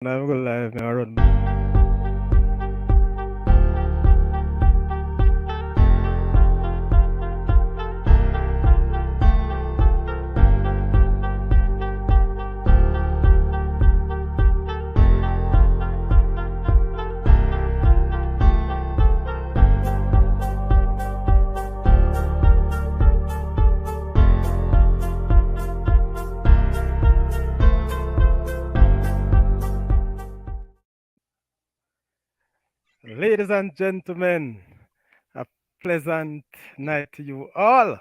I'm going live now. Run. Ladies and gentlemen, a pleasant night to you all.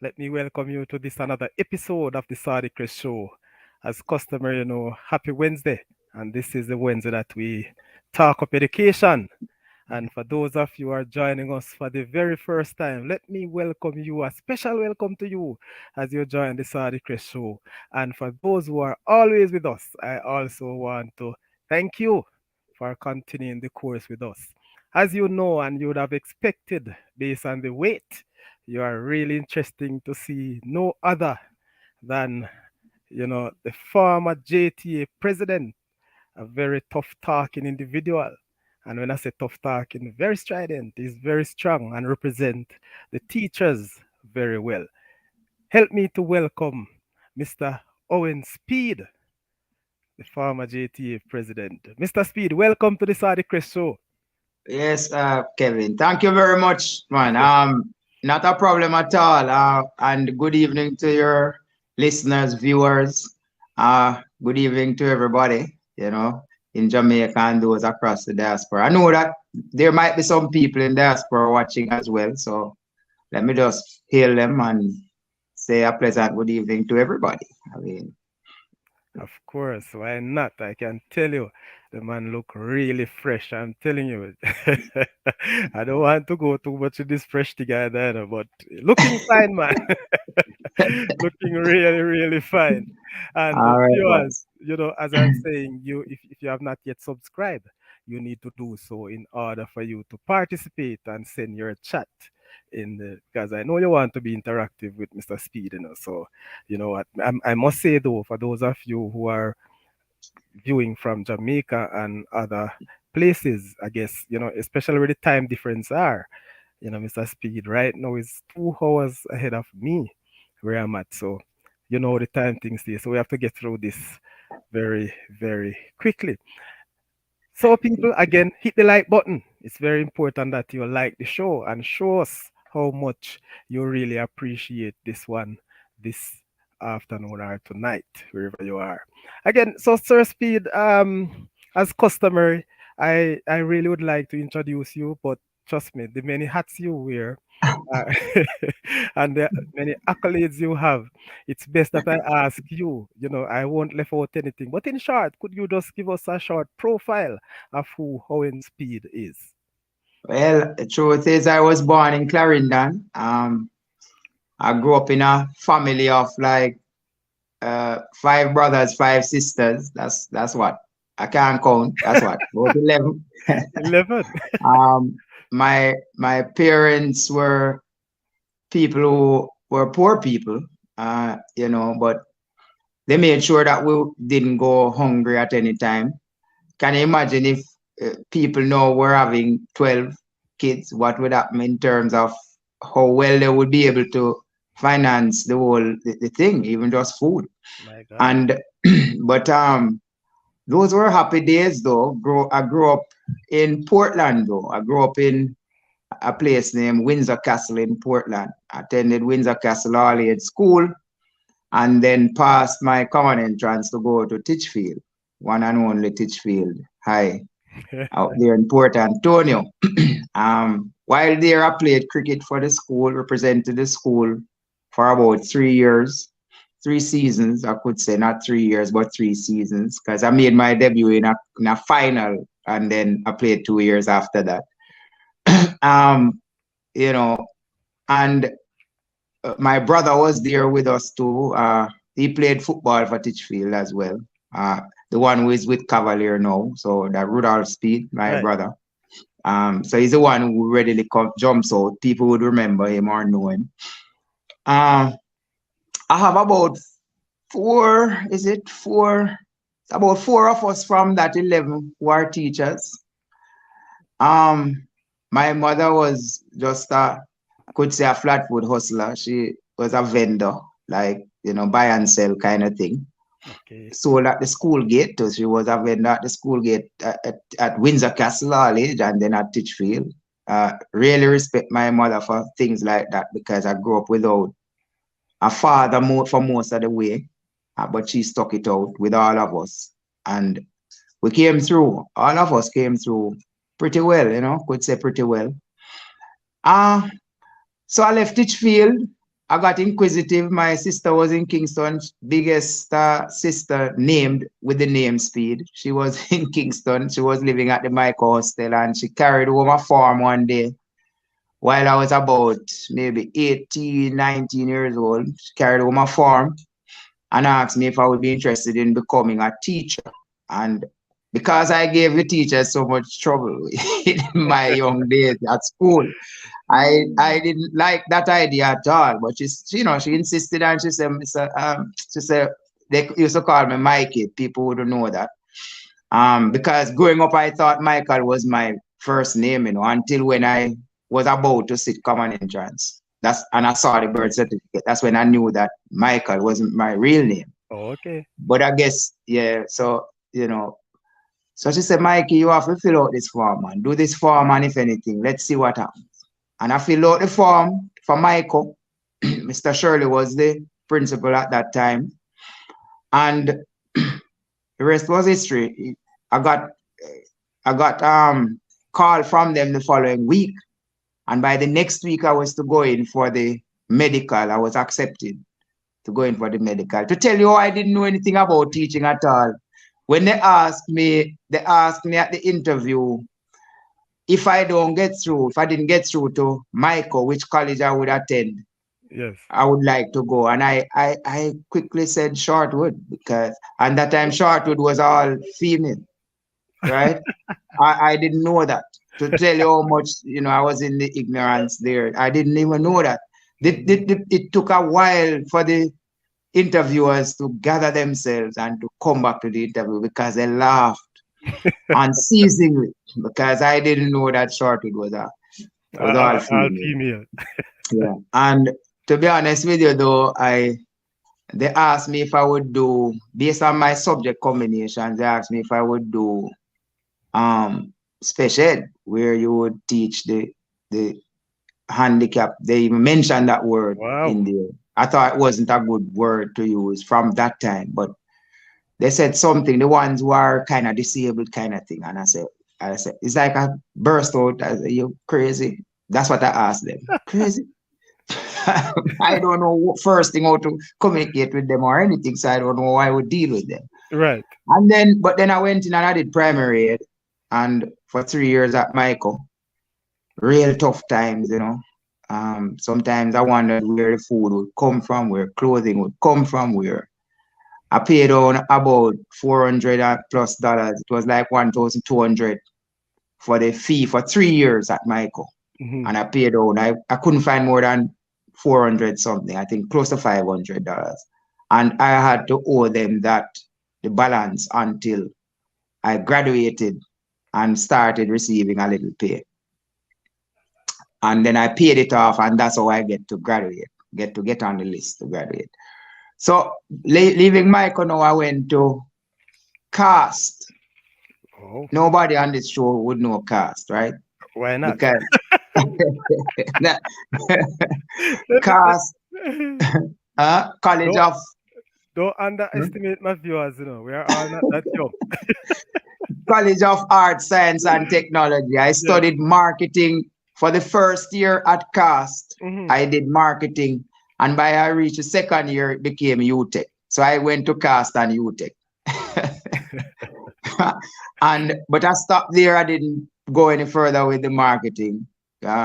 Let me welcome you to this another episode of the Saudichress show. As customary, happy Wednesday. And this is the Wednesday that we talk up education. And for those of you who are joining us for the very first time, let me welcome you, a special welcome to you as you join the Saudichress show. And for those who are always with us, I also want to thank you for continuing the course with us. As you know, and you would have expected based on the weight, you are really interesting to see no other than, the former JTA president, a very tough talking individual. And when I say tough talking, very strident, he's very strong and represent the teachers very well. Help me to welcome Mr. Owen Speid, the former JTA president. Mr. Speid, welcome to the Saudichress show. Yes, Kevin. Thank you very much, man. Not a problem at all. And good evening to your listeners, viewers. Good evening to everybody, in Jamaica and those across the diaspora. I know that there might be some people in diaspora watching as well. So let me just hail them and say a pleasant good evening to everybody. Of course, why not? I can tell you, the man look really fresh. I'm telling you. I don't want to go too much in this fresh thing either, but looking fine, man. Looking really, really fine. And All right, viewers, boss. as I'm saying, if you have not yet subscribed, you need to do so in order for you to participate and send your chat in the, because I know you want to be interactive with Mr. Speed, So what I must say though, for those of you who are viewing from Jamaica and other places, I guess, especially where the time difference are, Mr. Speed right now is 2 hours ahead of me where I'm at. So the time things there. So we have to get through this very, very quickly. So people, again, hit the like button. It's very important that you like the show and show us how much you really appreciate this one this afternoon or tonight, wherever you are. Again, so Sir Speed, as customary, I really would like to introduce you, but trust me, the many hats you wear uh, and the many accolades you have, it's best that I ask you. I won't left out anything. But in short, could you just give us a short profile of who Owen Speed is? Well, the truth is, I was born in Clarendon. I grew up in a family of like 5 brothers, 5 sisters. That's what I can't count. That's what about 11. 11. um, my parents were people who were poor people, but they made sure that we didn't go hungry at any time. Can you imagine if people know we're having 12 kids, what would happen in terms of how well they would be able to finance the whole the thing, even just food. My God. And but those were happy days though. I grew up in Portland though. I grew up in a place named Windsor Castle in Portland. I attended Windsor Castle all age school and then passed my common entrance to go to Titchfield, one and only Titchfield High out there in Port Antonio. While there, I played cricket for the school, represented the school for about 3 years, 3 seasons, I could say, not 3 years, but 3 seasons, because I made my debut in a final, and then I played 2 years after that. um, you know, and my brother was there with us too. He played football for Titchfield as well. The one who is with Cavalier now, so that Rudolph Speed, my Right. brother. So he's the one who readily jumps out. People would remember him or know him. I have about four about four of us from that 11 who are teachers. Um, my mother was just I could say a flat food hustler. She was a vendor, like, buy and sell kind of thing. Okay. Sold at the school gate. So she was a vendor at the school gate at Windsor Castle College and then at Titchfield. Really respect my mother for things like that because I grew up without a father for most of the way, but she stuck it out with all of us. And we came through, all of us came through pretty well, could say pretty well. Uh, so I left Titchfield. I got inquisitive. My sister was in Kingston, biggest sister named with the name Speed. She was in Kingston. She was living at the Michael Hostel and she carried home a farm one day while I was about maybe 18, 19 years old. She carried home a farm and asked me if I would be interested in becoming a teacher. And because I gave the teachers so much trouble in my young days at school, I didn't like that idea at all. But she insisted and she said they used to call me Mikey. People wouldn't know that. Because growing up I thought Michael was my first name, until when I was about to sit common entrance. And I saw the birth Okay. certificate. That's when I knew that Michael wasn't my real name. Okay. But I guess, yeah, so she said, Mikey, you have to fill out this form, man. Do this form, and if anything, let's see what happens. And I filled out the form for Michael. Mr. Shirley was the principal at that time. And the rest was history. I got call from them the following week. And by the next week, I was to go in for the medical. I was accepted to go in for the medical. To tell you, I didn't know anything about teaching at all. When they asked me at the interview if I didn't get through to Michael, which college I would attend, Yes. I would like to go. And I quickly said Shortwood because at that time Shortwood was all female, right? I didn't know that. To tell you how much, I was in the ignorance there. I didn't even know that. It took a while for the interviewers to gather themselves and to come back to the interview because they laughed unceasingly because I didn't know that Shortwood was all All female. female. Yeah. And to be honest with you though, they asked me if I would do, based on my subject combinations, they asked me if I would do special ed, where you would teach the handicap. They even mentioned that word Wow. in there. I thought it wasn't a good word to use from that time, but they said something, the ones who are kind of disabled kind of thing. And I said, it's like I burst out, I said, you crazy? That's what I asked them. Crazy? I don't know first thing how to communicate with them or anything, so I don't know how I would deal with them. Right. But then I went in and I did primary ed, and for 3 years at Michael, real tough times. Sometimes I wondered where the food would come from, where clothing would come from, where I paid on about $400 plus dollars. It was like 1,200 for the fee for 3 years at Michael. Hmm. And I paid on, I couldn't find more than 400 something, I think close to $500. And I had to owe them the balance until I graduated and started receiving a little pay. And then I paid it off, and that's how I get to graduate, get on the list to graduate. So leaving Michael now, I went to Cast. Oh, Nobody on this show would know Cast, right? why not? Because Let me- Cast, College don't of don't underestimate my viewers. We are all not that young. College of Arts, Science, and Technology. I Yes. studied marketing for the first year at Cast. Hmm. I did marketing, and by I reached the second year, it became UTech. So I went to Cast and UTech. But I stopped there. I didn't go any further with the marketing. But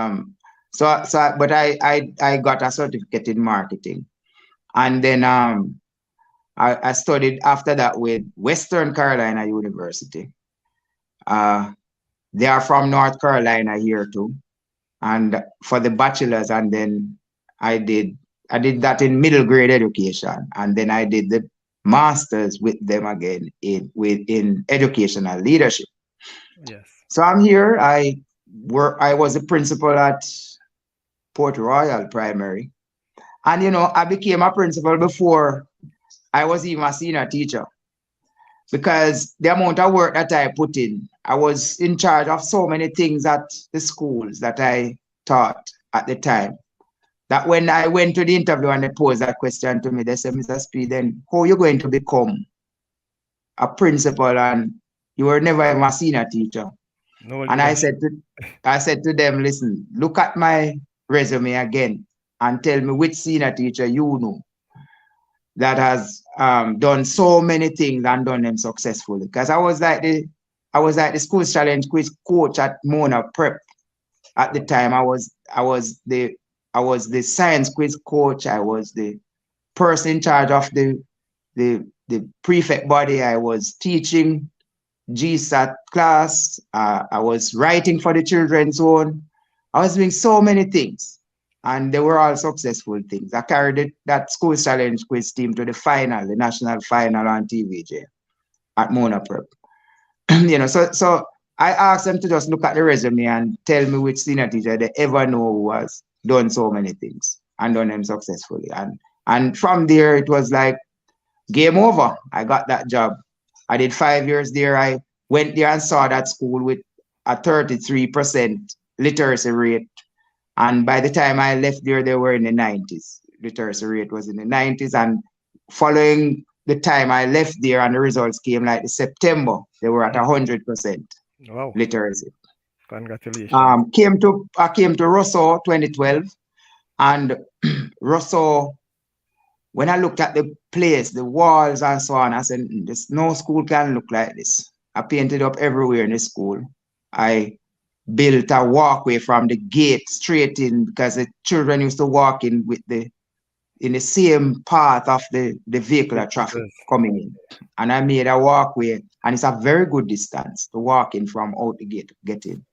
I got a certificate in marketing, and then I studied after that with Western Carolina University. They are from North Carolina here too, and for the bachelor's, and then I did that in middle grade education, and then I did master's with them again in educational leadership. Yes. So I'm here. I was a principal at Port Royal Primary. And I became a principal before I was even a senior teacher because the amount of work that I put in, I was in charge of so many things at the schools that I taught at the time. That when I went to the interview and they posed that question to me, they said, Mr. Speed, then how are you going to become a principal and you were never even a senior teacher? No And leadership. I said to them, listen, look at my resume again and tell me which senior teacher you know that has done so many things and done them successfully. Because I was like the schools challenge quiz coach at Mona Prep at the time. I was the science quiz coach. I was the person in charge of the prefect body. I was teaching GSAT class. I was writing for the children's zone. I was doing so many things, and they were all successful things. I carried that school challenge quiz team to the final, the national final on TVJ at Mona Prep. So I asked them to just look at the resume and tell me which senior teacher they ever know who has done so many things and done them successfully. And from there, it was like game over. I got that job. I did 5 years there. I went there and saw that school with a 33% literacy rate. And by the time I left there, they were in the 90s. Literacy rate was in the 90s. And following the time I left there and the results came like September, they were at 100% Wow. literacy. Congratulations. I came to Rosso 2012, and Rosso, when I looked at the place, the walls and so on, I said, "This no school can look like this." I painted up everywhere in the school. I built a walkway from the gate straight in because the children used to walk in the same path of the vehicular traffic Yes. coming in. And I made a walkway, and it's a very good distance to walk in from out the gate to get in.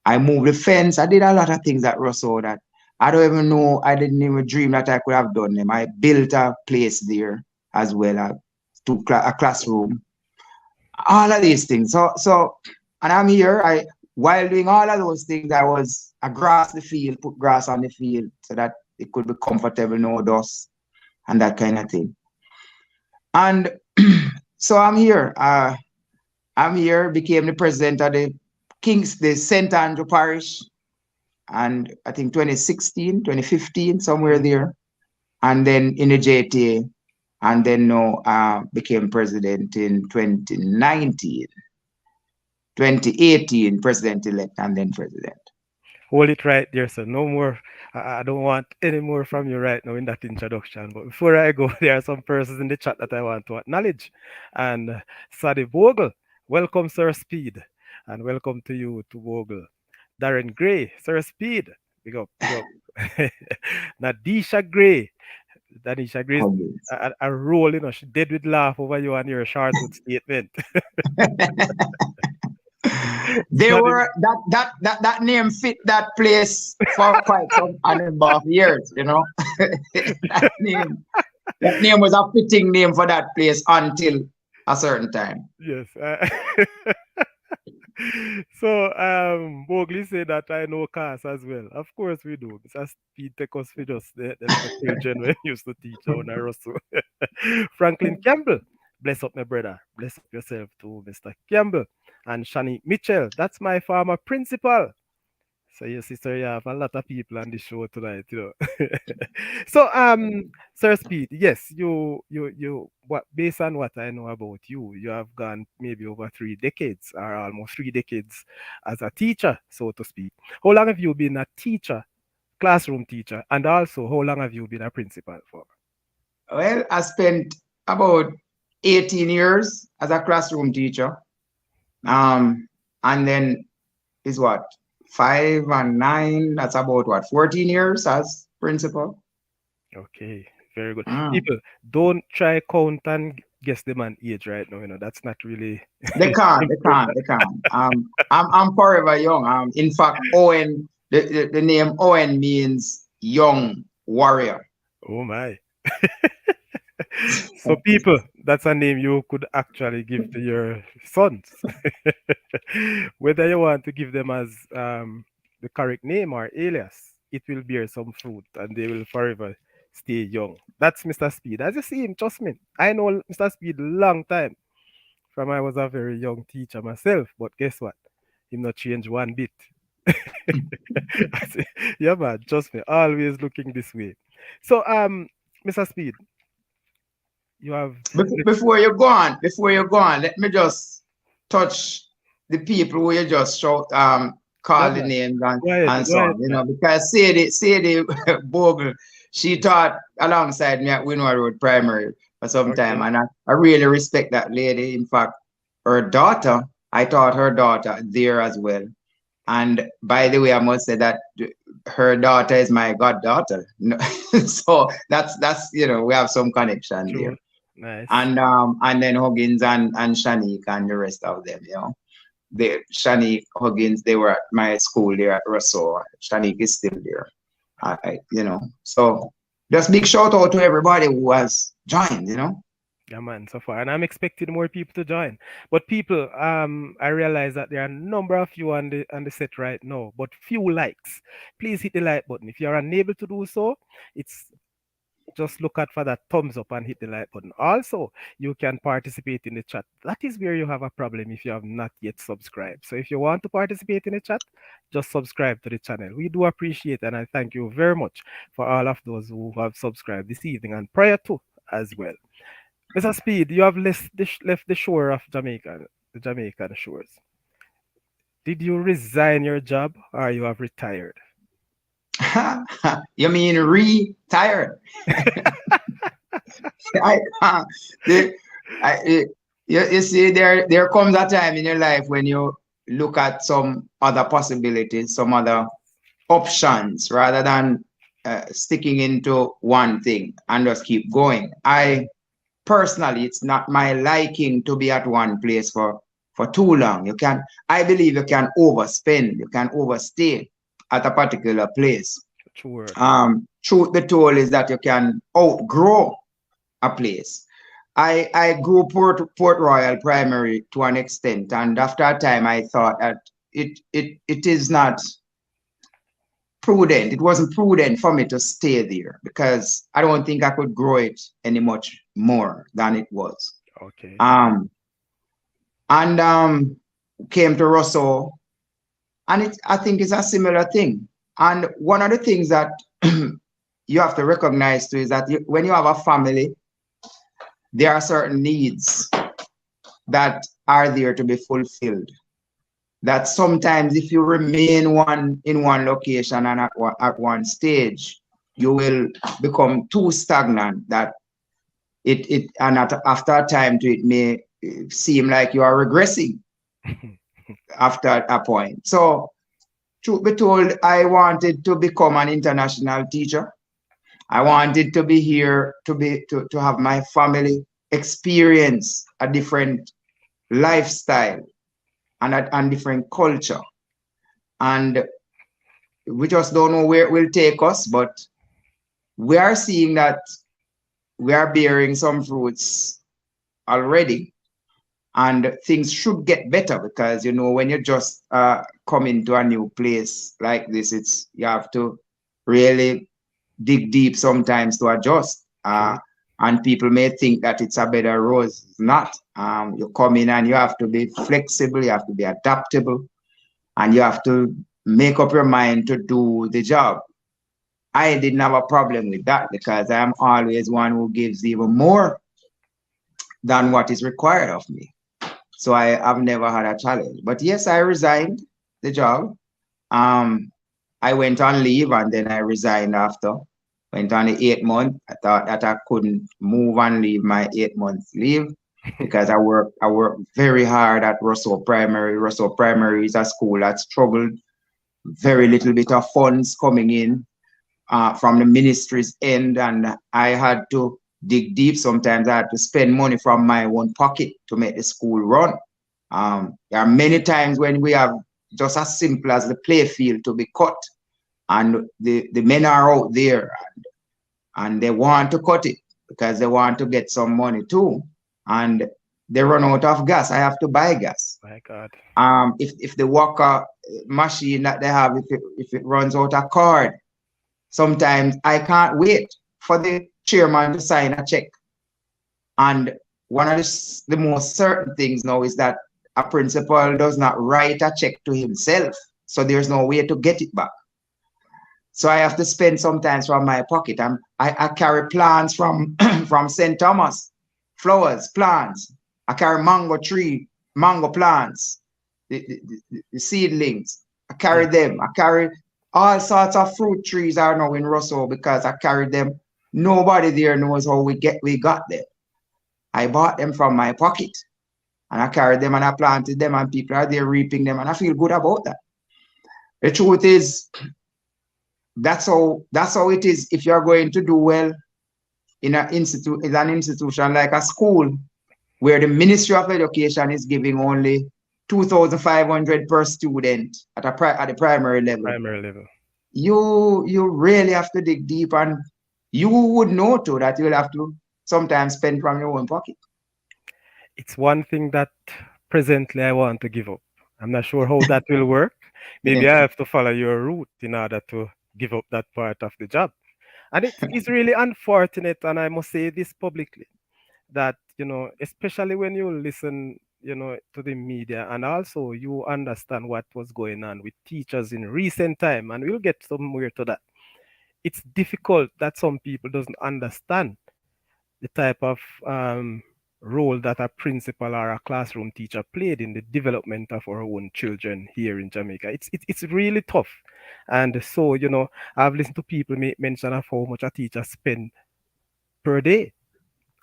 I moved the fence. I did a lot of things at Rosso that I don't even know. I didn't even dream that I could have done them. I built a place there as well, a classroom, all of these things. And I'm here. While doing all of those things, I grass the field, put grass on the field so that it could be comfortable, no dust, and that kind of thing. And so I'm here. Became the president of the St. Andrew Parish, and I think 2016, 2015, somewhere there. And then in the JTA, and then now became president in 2019, 2018, president-elect, and then president. Hold it right there, sir. No more. I don't want any more from you right now in that introduction. But before I go, there are some persons in the chat that I want to acknowledge. And Sadi Vogel, welcome, Sir Speed. And welcome to you, to Vogel. Darren Gray, Sir Speed. Big up, big up. Nadisha Gray. Danisha Gray is Oh, yes. a roll, she dead with laugh over you and your Shartwood statement. They Sadi, were that name fit that place for quite some a number of years. That name was a fitting name for that place until a certain time. yes. So, Mowgli said that I know cars as well. Of course we do. Mr. Speed take us for just the little children when we used to teach on a Russell. Franklin Campbell, bless up my brother. Bless up yourself too, Mr. Campbell. And Shani Mitchell, that's my former principal. So your sister, you have a lot of people on the show tonight. So Sir Speed, yes, what based on what I know about you, you have gone maybe over 3 decades or almost 3 decades as a teacher, so to speak. How long have you been a teacher, classroom teacher, and also how long have you been a principal for? Well, I spent about 18 years as a classroom teacher. And then is what, 5 and 9, that's about what, 14 years as principal. Okay, very good. Mm. People, don't try count and guess the man age right now. That's not really They can't, they important. can't, they can't. I'm forever young. In fact, Owen, the name Owen means young warrior. Oh my. So, people, that's a name you could actually give to your sons. Whether you want to give them as the correct name or alias, it will bear some fruit and they will forever stay young. That's Mr. Speed. As you see him, trust me, I know Mr. Speed long time from I was a very young teacher myself, but guess what? Him not change one bit. I say, yeah, man, trust me, always looking this way. So, Mr. Speed, you have Before you go on, let me just touch the people who you just show, yeah, call the man. names and Go so ahead, on, you man. know, because Sadie Bogle, she Yes. taught alongside me at Winnow Road Primary for some time, Okay. and I really respect that lady. In fact, her daughter, I taught her daughter there as well. And by the way, I must say that her daughter is my goddaughter. So that's we have some connection True. there. Nice. And then Huggins and Shanique and the rest of them, They Shanique Huggins, they were at my school there at Russell. Shanique is still there. So just big shout out to everybody who has joined. Yeah, man, so far. And I'm expecting more people to join. But people, I realize that there are a number of you on the set right now, but few likes. Please hit the like button. If you're unable to do so, it's just look out for that thumbs up and hit the like button. Also, you can participate in the chat. That is where you have a problem if you have not yet subscribed. So if you want to participate in the chat, just subscribe to the channel. We do appreciate and I thank you very much for all of those who have subscribed this evening and prior to as well. Mr. Speed, you have left the shore of Jamaica, the Jamaican shores. Did you resign your job or you have retired? You mean retired? I, the, you see, there comes a time in your life when you look at some other possibilities, some other options, rather than sticking into one thing and just keep going. I personally, it's not my liking to be at one place for too long. I believe you can overspend, you can overstay at a particular place. True word. Truth be told is that you can outgrow a place. I grew Port Royal Primary to an extent, and after a time, I thought that it is not prudent. It wasn't prudent for me to stay there because I don't think I could grow it any much more than it was. Okay. Um, and Came to Russell, and I think it's a similar thing. And one of the things that you have to recognize too is that when you have a family, there are certain needs that are there to be fulfilled. That sometimes if you remain in one location and at one stage, you will become too stagnant that after a time to it may seem like you are regressing after a point. So truth be told, I wanted to become an international teacher. I wanted to be here to have my family experience a different lifestyle and different culture. And we just don't know where it will take us, but we are seeing that we are bearing some fruits already. And things should get better because when you just come into a new place like this, you have to really dig deep sometimes to adjust. True. And people may think that it's a bed of roses. It's not. You come in and you have to be flexible, you have to be adaptable, and you have to make up your mind to do the job. I didn't have a problem with that because I'm always one who gives even more than what is required of me. So I have never had a challenge. But yes, I resigned the job. Um, I went on leave and then I resigned after. Went on the 8 month. I thought that I couldn't move and leave my 8 months leave because I work very hard at Russell Primary. Russell Primary is a school that struggled. Very little bit of funds coming in from the ministry's end, and I had to dig deep. Sometimes I had to spend money from my own pocket to make the school run. There are many times when we have just as simple as the play field to be cut, and the men are out there and they want to cut it because they want to get some money too. And they run out of gas. I have to buy gas. My God. If the walker machine that they have, if it runs out of card, sometimes I can't wait for the chairman to sign a check. And one of the most certain things now is that a principal does not write a check to himself. So there's no way to get it back. So I have to spend sometimes from my pocket. I carry plants from from St. Thomas, flowers, plants. I carry mango plants, the seedlings. I carry them. I carry all sorts of fruit trees are now in Russell because I carried them. Nobody there knows how we got them. I bought them from my pocket and I carried them and I planted them and people are there reaping them and I feel good about that. The truth is, that's how it is. If you're going to do well in an institution like a school where the Ministry of Education is giving only 2,500 per student at the primary level. You really have to dig deep, and you would know too that you'll have to sometimes spend from your own pocket. It's one thing that presently I want to give up. I'm not sure how that will work. Maybe I have to follow your route in order to give up that part of the job. And it is really unfortunate, and I must say this publicly, that, especially when you listen, to the media, and also you understand what was going on with teachers in recent time, and we'll get somewhere to that. It's difficult that some people doesn't understand the type of role that a principal or a classroom teacher played in the development of our own children here in Jamaica. It's really tough. And so, I've listened to people make mention of how much a teacher spend per day,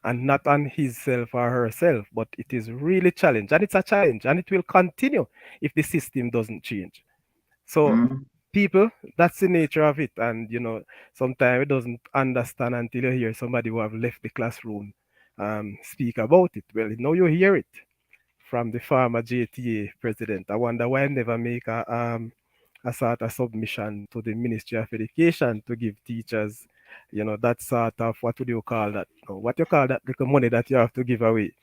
and not on himself or herself, but it is really challenge, and it's a challenge, and it will continue if the system doesn't change. So people, that's the nature of it, and sometimes it doesn't understand until you hear somebody who have left the classroom speak about it. Well, now you hear it from the former JTA president. I wonder why I never make a sort of submission to the Ministry of Education to give teachers, that sort of, what would you call that? What you call that little money that you have to give away?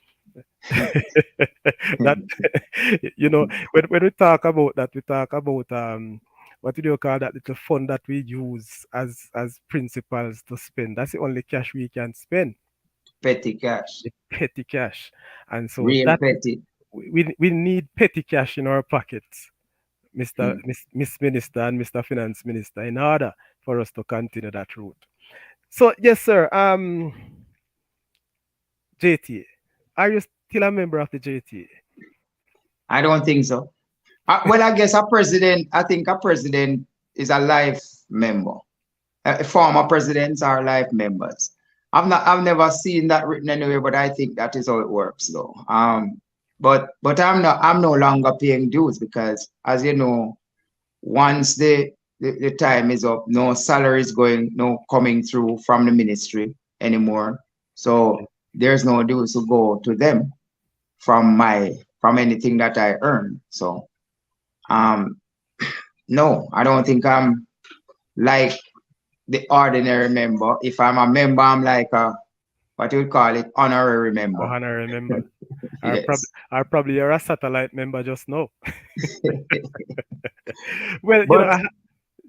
That, when we talk about that, we talk about what do you call that little fund that we use as principals to spend? That's the only cash we can spend. Petty cash. The petty cash. And so Real that petty. we need petty cash in our pockets, Miss Minister and Mr. Finance Minister, in order for us to continue that route. So yes, sir. JTA, are you still a member of the JTA? I don't think so. Well, I guess I think a president is a life member. Former presidents are life members. I've never seen that written anywhere, but I think that is how it works, though. But I'm no longer paying dues because, as you know, once the time is up, no salary is coming through from the ministry anymore. So there's no dues to go to them from anything that I earn. So no, I don't think I'm like the ordinary member. If I'm a member, I'm like a, what you would call it, honorary member. Honorary member. Yes. Probably you're a satellite member just now. Well,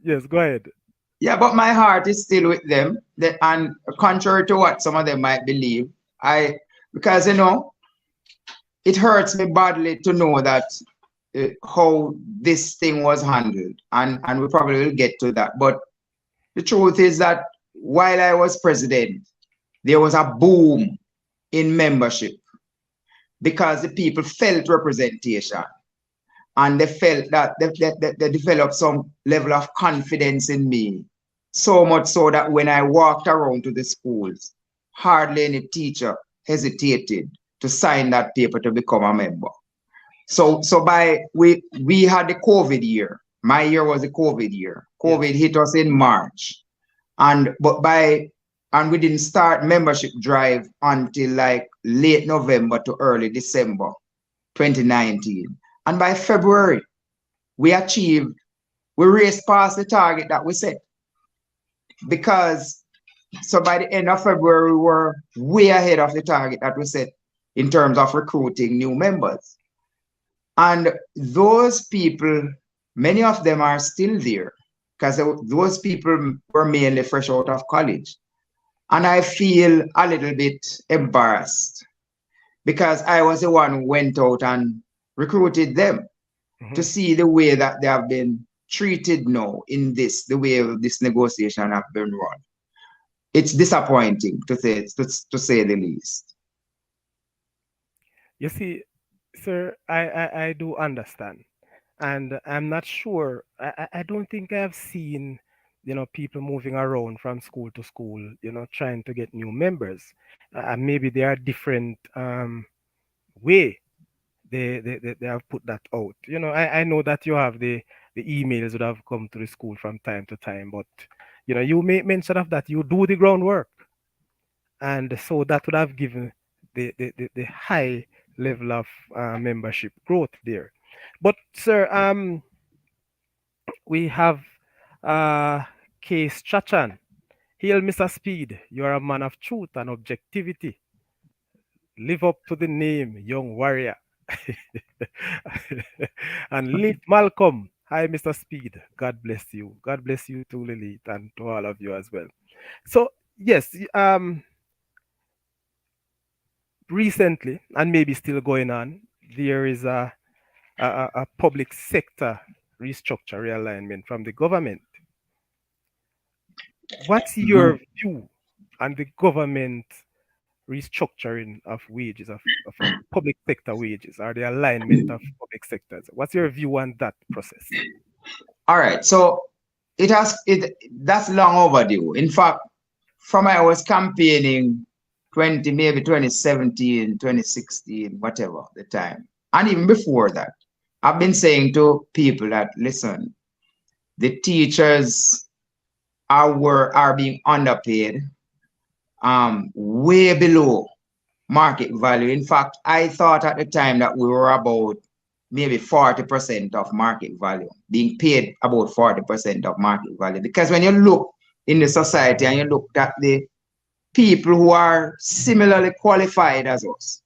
yes, go ahead. Yeah, but my heart is still with them. And contrary to what some of them might believe, because it hurts me badly to know that how this thing was handled, and we probably will get to that. But the truth is that while I was president, there was a boom in membership because the people felt representation, and they felt that they developed some level of confidence in me. So much so that when I walked around to the schools, hardly any teacher hesitated to sign that paper to become a member. So we had the COVID year. My year was the COVID year. COVID hit us in March. And we didn't start membership drive until like late November to early December 2019. And by February, we raced past the target that we set. Because So by the end of February, we were way ahead of the target that we set in terms of recruiting new members. And those people, many of them are still there because those people were mainly fresh out of college. And I feel a little bit embarrassed because I was the one who went out and recruited them to Mhm. see the way that they have been treated now in this, the way this negotiation have been run. It's disappointing to say the least. You see, sir, I do understand. And I'm not sure. I don't think I've seen, people moving around from school to school, trying to get new members. And maybe there are different way they have put that out. I know that you have the emails that have come to the school from time to time, but you make mention of that. You do the groundwork, and so that would have given the high level of membership growth there. But sir, we have Case Chachan. Hail, Mr. Speed. You are a man of truth and objectivity. Live up to the name, young warrior. And Lilith Malcolm. Hi, Mr. Speed. God bless you. God bless you too, Lilith, and to all of you as well. So, yes, recently, and maybe still going on, there is a public sector restructure realignment from the government. What's Mhm. your view on the government restructuring of wages of public sector wages or the alignment of public sectors? What's your view on that process? All right. So it that's long overdue. In fact, from I was campaigning 20, maybe 2017, 2016, whatever the time. And even before that, I've been saying to people that listen, the teachers are being underpaid, way below market value. In fact, I thought at the time that we were about maybe 40% of market value, being paid about 40% of market value. Because when you look in the society and you look at the people who are similarly qualified as us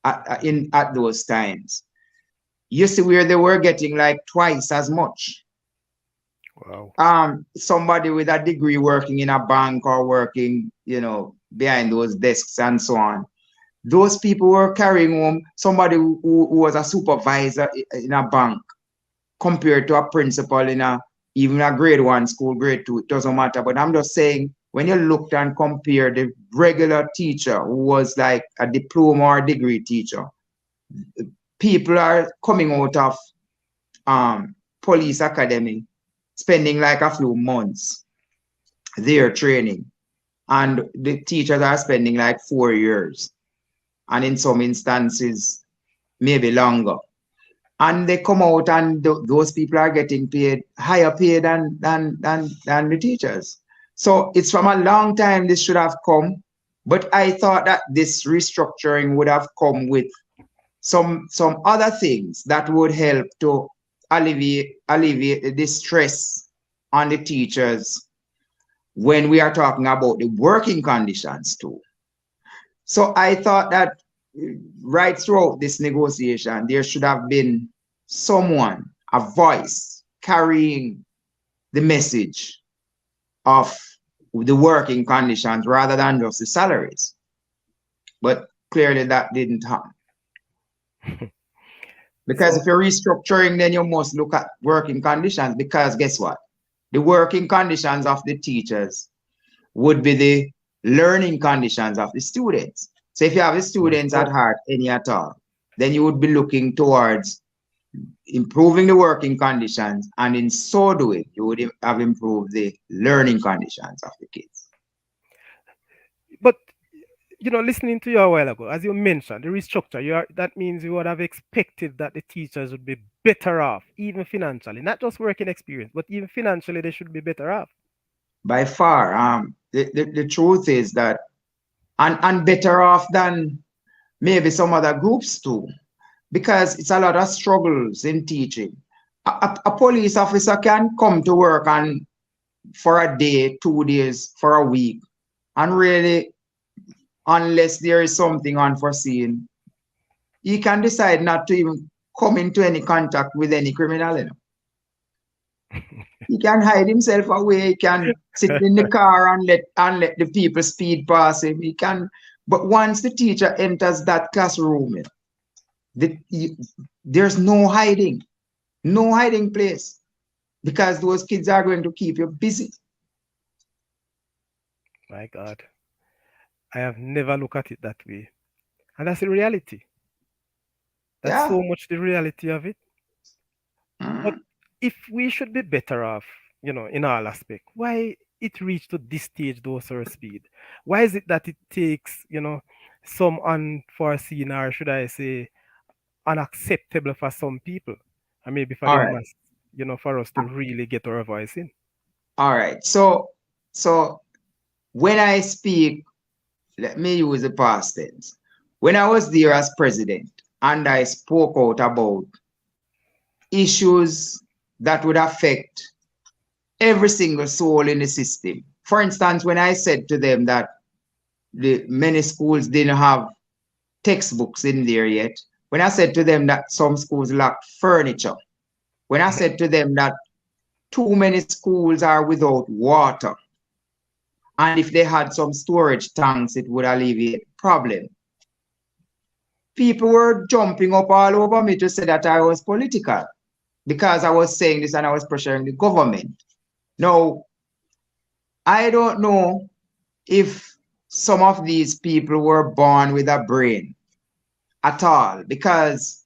at those times, you see where they were getting like twice as much. Wow. Somebody with a degree working in a bank or working, behind those desks and so on. Those people were carrying home somebody who was a supervisor in a bank compared to a principal in even a grade one school, grade two, it doesn't matter. But I'm just saying, when you looked and compared the regular teacher who was like a diploma or degree teacher, people are coming out of police academy, spending like a few months there training. And the teachers are spending like 4 years. And in some instances, maybe longer. And they come out and those people are getting paid higher pay than the teachers. So it's from a long time this should have come, but I thought that this restructuring would have come with some other things that would help to alleviate the distress on the teachers when we are talking about the working conditions too. So I thought that right throughout this negotiation, there should have been someone, a voice carrying the message of the working conditions rather than just the salaries. But clearly that didn't happen. Because if So, you're restructuring, then you must look at working conditions because guess what? The working conditions of the teachers would be the learning conditions of the students. So if you have the yes, students sir. at heart, any at all, then you would be looking towards improving the working conditions, and in so doing, you would have improved the learning conditions of the kids. But listening to you a while ago, as you mentioned, the restructure, that means you would have expected that the teachers would be better off, even financially, not just working experience, but even financially, they should be better off. By far, the truth is that, and better off than maybe some other groups too, because it's a lot of struggles in teaching. A police officer can come to work and for a day, 2 days, for a week, And really, unless there is something unforeseen, he can decide not to even come into any contact with any criminal. You know? He can hide himself away. He can sit in the car and let the people speed past him. He can, but once the teacher enters that classroom, there's no hiding place, because those kids are going to keep you busy. My God, I have never looked at it that way. And that's the reality. That's Yeah. so much the reality of it. But Mm. if we should be better off, in all aspect, why it reached to this stage, though, Sir Speed? Why is it that it takes, some unforeseen, or should I say, unacceptable for some people, and maybe for All the right. mass, for us to really get our voice in? All right. So when I speak, let me use the past tense. When I was there as president and I spoke out about issues that would affect every single soul in the system. For instance, when I said to them that the many schools didn't have textbooks in there yet, when I said to them that some schools lacked furniture, when I said to them that too many schools are without water, and if they had some storage tanks, it would alleviate the problem. People were jumping up all over me to say that I was political because I was saying this and I was pressuring the government. Now, I don't know if some of these people were born with a brain at all, because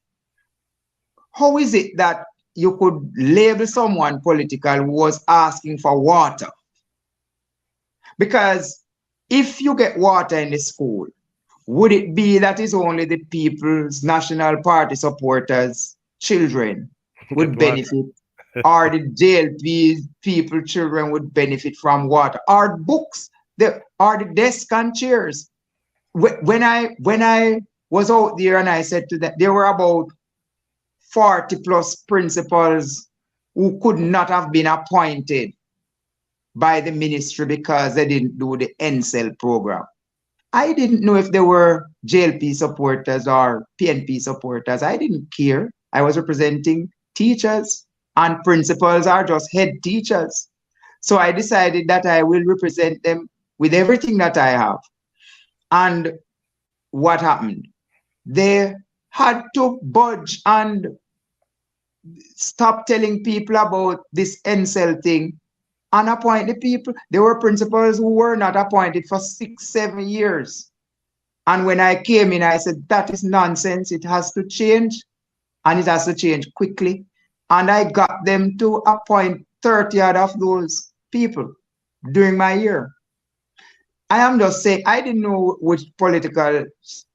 how is it that you could label someone political who was asking for water? Because if you get water in the school, would it be that is only the People's National Party supporters' children Get would water. benefit, or the JLP people children would benefit from water, or books, or the desk and chairs? When I was out there and I said to them, there were about 40 plus principals who could not have been appointed by the ministry because they didn't do the NSEL program. I didn't know if they were JLP supporters or PNP supporters. I didn't care. I was representing teachers, and principals are just head teachers. So I decided that I will represent them with everything that I have. And what happened? They had to budge and stop telling people about this NSEL thing and appoint the people. There were principals who were not appointed for 6, 7 years. And when I came in, I said, that is nonsense. It has to change, and it has to change quickly. And I got them to appoint 30 out of those people during my year. I am just saying, I didn't know which political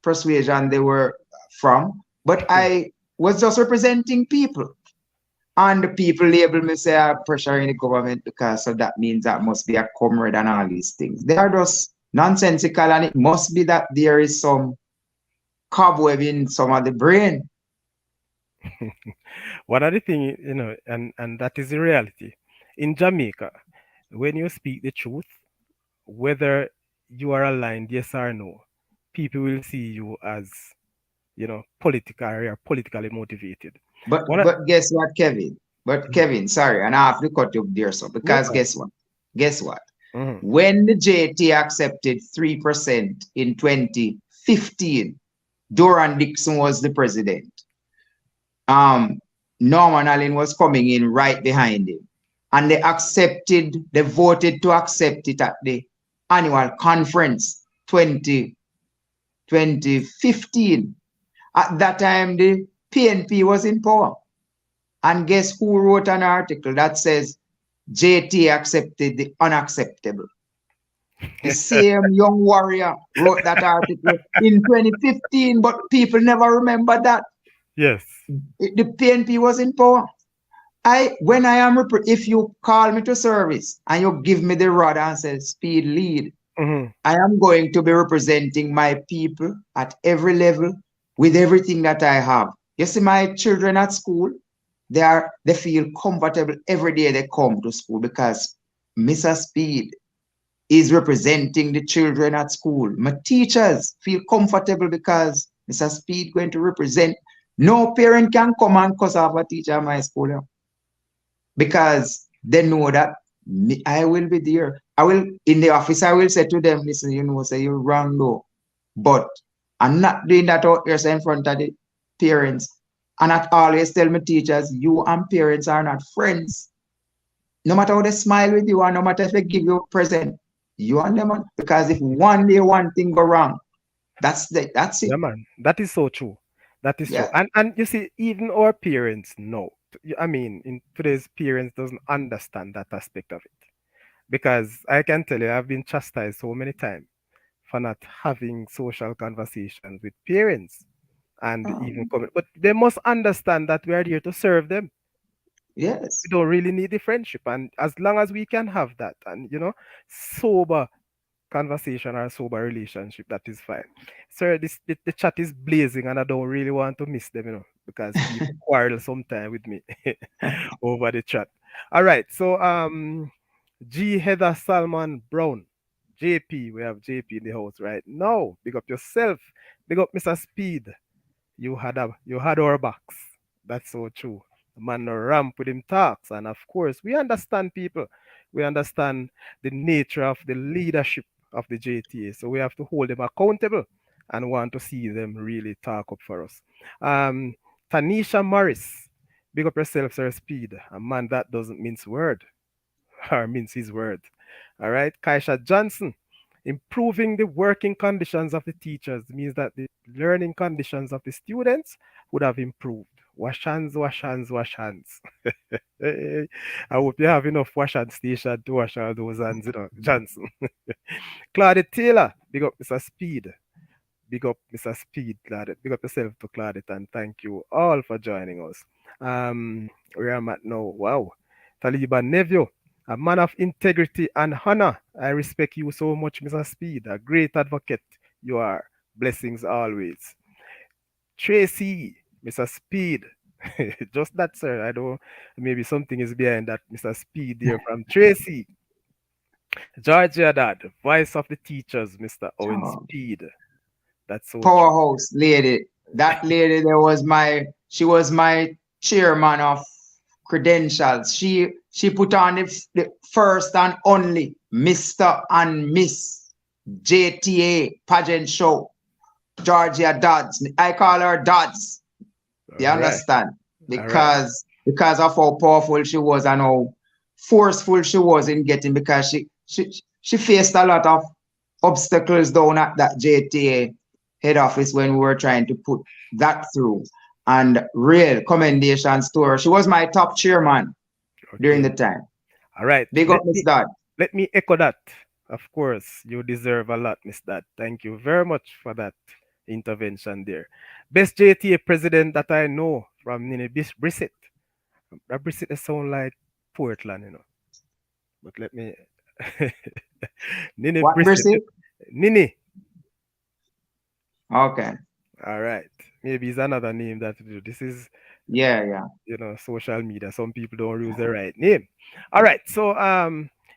persuasion they were from, but I was just representing people. And the people label me, say I'm pressuring the government because so that means that must be a comrade and all these things. They are just nonsensical, and it must be that there is some cobweb in some of the brain. One of the thing, and that is the reality. In Jamaica, when you speak the truth, whether you are aligned, yes or no, people will see you as, political or politically motivated. But One of, but guess what, Kevin? But Kevin, sorry, and I have to cut you there, so no because problem. guess what? Guess what? Mhm. When the JT accepted 3% in 2015, Doran Dixon was the president. Um, Norman Allen was coming in right behind him. And they voted to accept it at the annual conference 2015. At that time, the PNP was in power. And guess who wrote an article that says JT accepted the unacceptable? The same young warrior wrote that article in 2015, but people never remember that. Yes. The PNP was in power. If you call me to service and you give me the rod and say speed lead, Mhm. I am going to be representing my people at every level with everything that I have. You see, my children at school, they feel comfortable every day they come to school because Mr. Speed is representing the children at school. My teachers feel comfortable because Mr. Speed going to represent. No parent can come and cuss off a teacher at my school, because they know that I will be there. I will, in the office, I will say to them, listen, say you're wrong though. But I'm not doing that out here in front of the parents. And I always tell my teachers, you and parents are not friends. No matter how they smile with you, and no matter if they give you a present, you and them, because if one day one thing go wrong, that's it. Yeah, man. That is so true. That is true. Yeah. And you see, even our parents know. I mean, in today's parents doesn't understand that aspect of it. Because I can tell you, I've been chastised so many times for not having social conversations with parents and even comment. But they must understand that we are here to serve them. We Yes. don't really need the friendship. And as long as we can have that and, sober conversation or sober relationship, that is fine. Sir, the chat is blazing and I don't really want to miss them, because people quarrel sometime with me over the chat. All right. So, G. Heather Salmon Brown. JP, we have JP in the house right now. Big up yourself. Big up Mr. Speed. You had our backs. That's so true. The man no ramp with him talks. And of course, we understand people. We understand the nature of the leadership of the JTA. So we have to hold them accountable and want to see them really talk up for us. Um, Tanisha Morris. Big up yourself, Sir Speed. A man that doesn't mince word. Or means his word. All right. Kaisha Johnson, improving the working conditions of the teachers means that the learning conditions of the students would have improved. Wash hands, wash hands, wash hands. I hope you have enough wash hand station to wash all those hands, Johnson. Claudia Taylor, big up Mr. Speed. Big up Mr. Speed, Claudette. Big up yourself to Claudette, and thank you all for joining us. Where I'm at now. Wow. Taliban Nevio, a man of integrity and honor. I respect you so much, Mr. Speed. A great advocate you are. Blessings always. Tracy, Mr. Speed. Just that, sir. I don't. Maybe something is behind that, Mr. Speed there from Tracy. Georgia Dad, voice of the teachers, Mr. Owen Oh, Speed. That's so true. powerhouse lady. That lady there was she was my chairman of credentials. She put on the first and only Mr. and Miss JTA pageant show. Georgia Dodds. I call her Dodds. You All right. understand? All right. Because of how powerful she was and how forceful she was in getting, because she faced a lot of obstacles down at that JTA head office when we were trying to put that through. And real commendations to her. She was my top chairman during Okay. the time. All right. Big up, Miss Dodd. Let me echo that. Of course, you deserve a lot, Miss Dad. Thank you very much for that intervention there. Best JTA president that I know from Nini Brissett. That Brissett sound like Portland, But let me Nini What, Brissett. Brissy? Nini. Okay. All right. Maybe it's another name that this is Yeah. social media. Some people don't use the right name. All right. So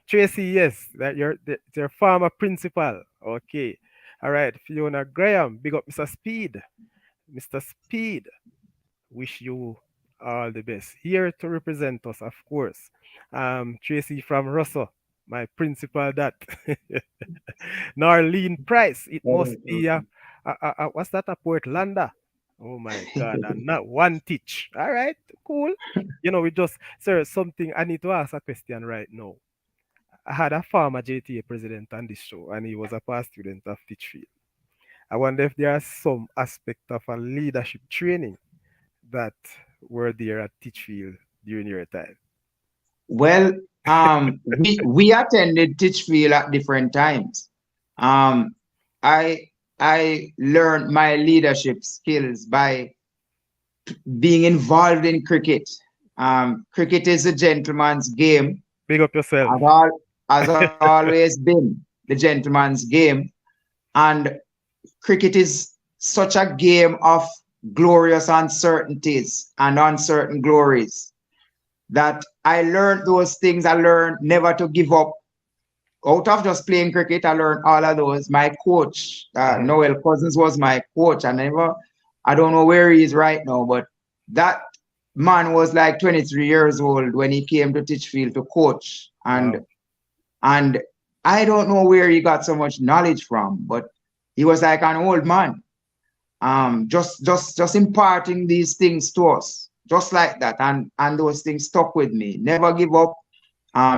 Tracy, yes, that it's your former principal. Okay. All right. Fiona Graham, big up Mr. Speed. Mr. Speed, wish you all the best. Here to represent us, of course. Tracy from Russell, my principal that. Narlene Price, it must be what's that, a Portlander? Oh my God, and not one teach. All right, cool. We just, sir, something I need to ask a question right now. I had a former JTA president on this show, and he was a past student of Teachfield. I wonder if there are some aspect of a leadership training that were there at Teachfield during your time. Well, we attended Teachfield at different times. Um, I I learned my leadership skills by being involved in cricket. Cricket is a gentleman's game, Big up yourself. has always been the gentleman's game, and cricket is such a game of glorious uncertainties and uncertain glories that I learned those things. I learned never to give up out of just playing cricket, I learned all of those. My coach, Mhm. Noel Cousins, was my coach. I don't know where he is right now, but that man was like 23 years old when he came to Titchfield to coach. Wow. And I don't know where he got so much knowledge from, but he was like an old man. Just imparting these things to us, just like that. And those things stuck with me. Never give up,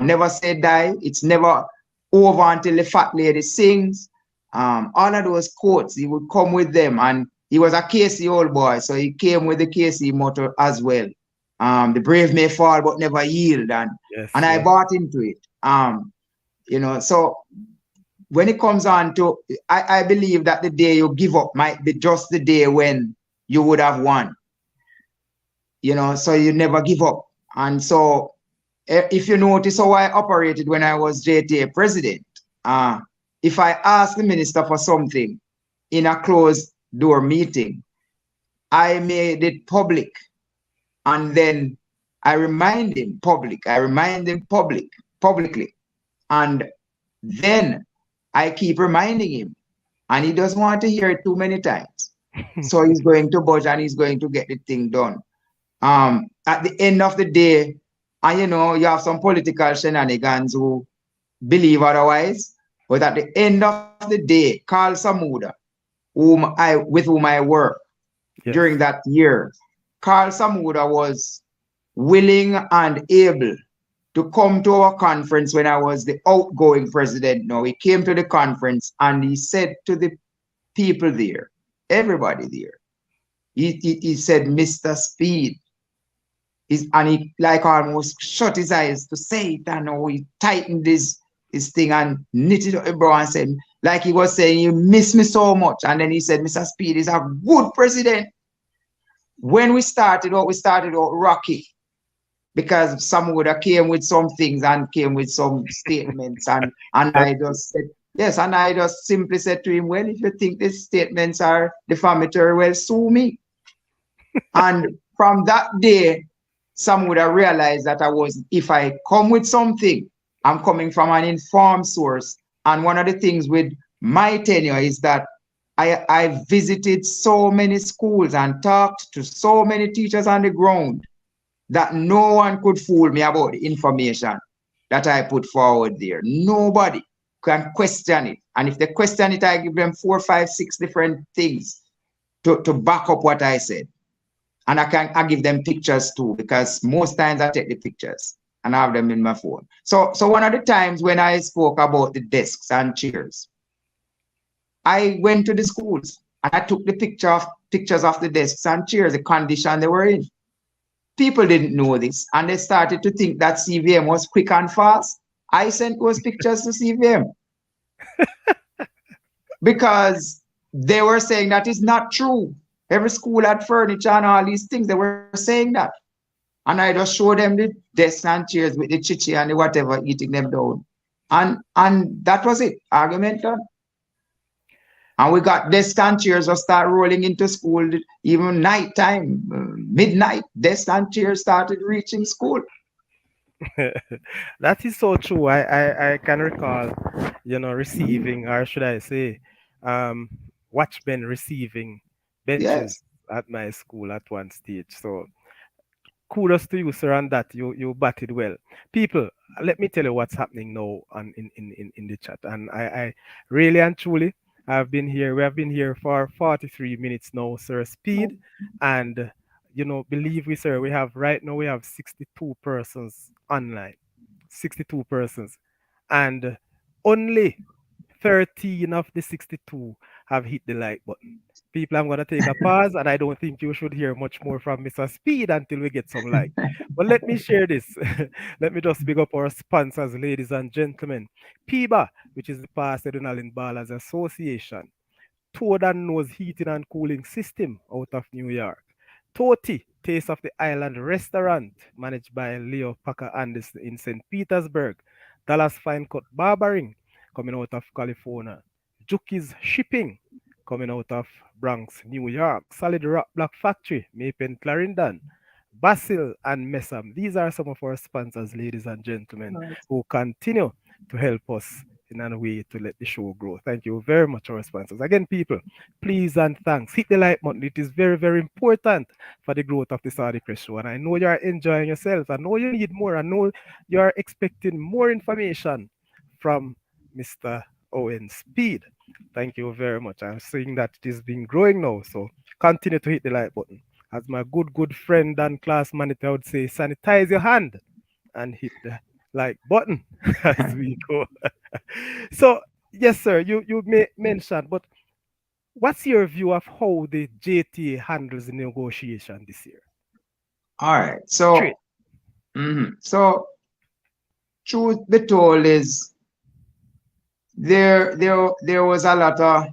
never say die. It's never over until the fat lady sings. All of those quotes, he would come with them. And he was a KC old boy, so he came with the KC motto as well. The brave may fall, but never yield. And Yes, I yes. bought into it. So when it comes on to, I believe that the day you give up might be just the day when you would have won. So you never give up. And so if you notice how I operated when I was JTA president, uh, if I ask the minister for something in a closed door meeting, I made it public, and then I remind him publicly, and then I keep reminding him, and he doesn't want to hear it too many times. So he's going to budge and he's going to get the thing done. At the end of the day, and you have some political shenanigans who believe otherwise, but at the end of the day, Carl Samuda, with whom I worked during Yes. that year, Carl Samuda was willing and able to come to our conference when I was the outgoing president. Now he came to the conference and he said to the people there, everybody there, he said, Mr. Speid, and he like almost shut his eyes to say it, and he tightened his thing and knitted up, bro, and said, like he was saying, you miss me so much. And then he said, Mr. Speid is a good president. When we started out rocky, because some would have came with some things and came with some statements, and That I just said yes, and I just simply said to him, well, if you think these statements are defamatory, well, sue me. And from that day, some would have realized that if I come with something, I'm coming from an informed source. And one of the things with my tenure is that I visited so many schools and talked to so many teachers on the ground that no one could fool me about the information that I put forward there. Nobody can question it. And if they question it, I give them 4, 5, 6 different things to back up what I said. And I give them pictures too, because most times I take the pictures and I have them in my phone. So one of the times when I spoke about the desks and chairs, I went to the schools and I took the pictures of the desks and chairs, the condition they were in. People didn't know this, and they started to think that CVM was quick and fast. I sent those pictures to CVM because they were saying that is not true. Every school had furniture and all these things. They were saying that. And I just showed them the desks and chairs with the chichi and the whatever, eating them down. And that was it. Argument done. And we got desks and chairs just start rolling into school, even nighttime, midnight. Desks and chairs started reaching school. that is so true. I can recall, receiving, or should I say, um, watchmen receiving benches Yes. at my school at one stage. So kudos to you, sir, on that. You batted well. People, let me tell you what's happening now on in the chat. And I really and truly have been here. We have been here for 43 minutes now, sir. Speed. And believe we, sir, we have 62 persons online. 62 persons. And only 13 of the 62 have hit the like button. People, I'm going to take a pause, and I don't think you should hear much more from Mr. Speed until we get some like. But let me share this. Let me just big up our sponsors, ladies and gentlemen. PIBA, which is the Pasadena Ballers Association. Toad and Nose Heating and Cooling System out of New York. Toti, Taste of the Island Restaurant, managed by Leo Packer Anderson in St. Petersburg. Dallas Fine Cut Barbering, coming out of California. Juki's Shipping, coming out of Bronx, New York. Solid Rock Block Factory, Mapen Clarendon. Basil and Messam. These are some of our sponsors, ladies and gentlemen, who continue to help us in a way to let the show grow. Thank you very much, our sponsors. Again, people, please and thanks. Hit the like button. It is very, very important for the growth of the Saudichress show. And I know you are enjoying yourself. I know you need more. I know you are expecting more information from Mr. Owen Speid. Thank you very much. I'm seeing that it is been growing now. So continue to hit the like button. As my good friend and class manager would say, sanitize your hand and hit the like button as we go. So, yes, sir, you may mention, but what's your view of how the JTA handles the negotiation this year? All right. Straight. So truth be told is there was a lot of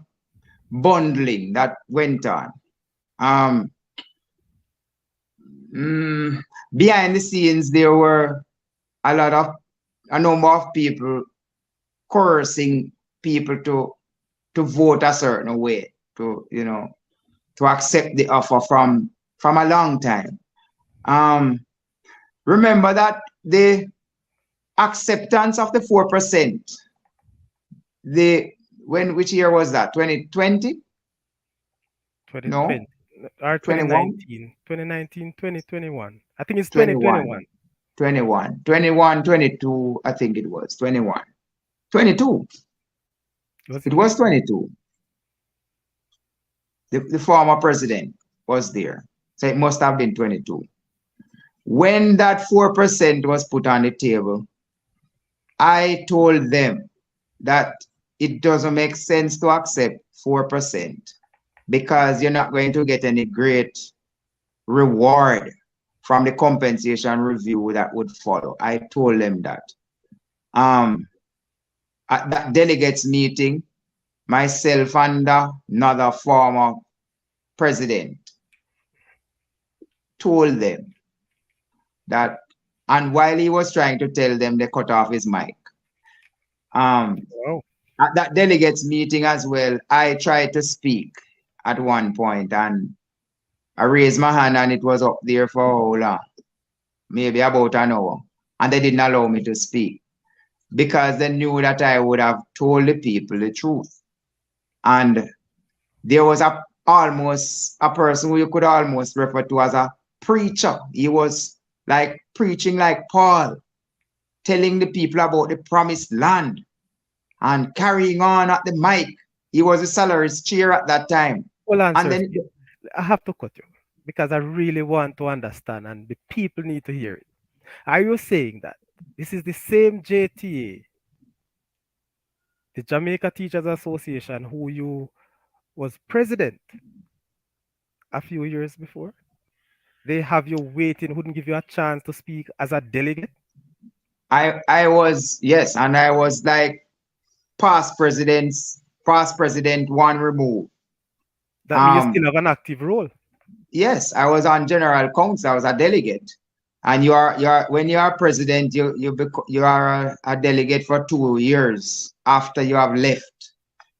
bundling that went on. Um, Behind the scenes, there were a number of people coercing people to vote a certain way, to accept the offer from a long time. Remember that the acceptance of the 4%, which year was that? 2020? No, 2020 or 21, 2019, 2021. I think it's 21, 2021. 21, 21, 22, I think it was 21. 22. Was It it was 22? 22. The former president was there. So it must have been 22. When that 4% was put on the table, I told them that it doesn't make sense to accept 4% because you're not going to get any great reward from the compensation review that would follow. I told them that. At that delegates meeting, myself and another former president told them that, and while he was trying to tell them, they cut off his mic. Wow. At that delegates meeting as well, I tried to speak at one point and I raised my hand and it was up there for how long? Maybe about an hour. And they didn't allow me to speak because they knew that I would have told the people the truth. And there was almost a person who you could almost refer to as a preacher. He was like preaching like Paul, telling the people about the promised land and carrying on at the mic. He was a salaries chair at that time. Well, And answer, then Speed. I have to cut you because I really want to understand and the people need to hear it. Are you saying that this is the same JTA, the Jamaica Teachers Association, who you was president a few years before? They have you waiting, wouldn't give you a chance to speak as a delegate? I was, yes, and I was like past president one remove. That means you still have an active role. Yes, I was on general council. I was a delegate, and when you are president, you are a delegate for 2 years after you have left.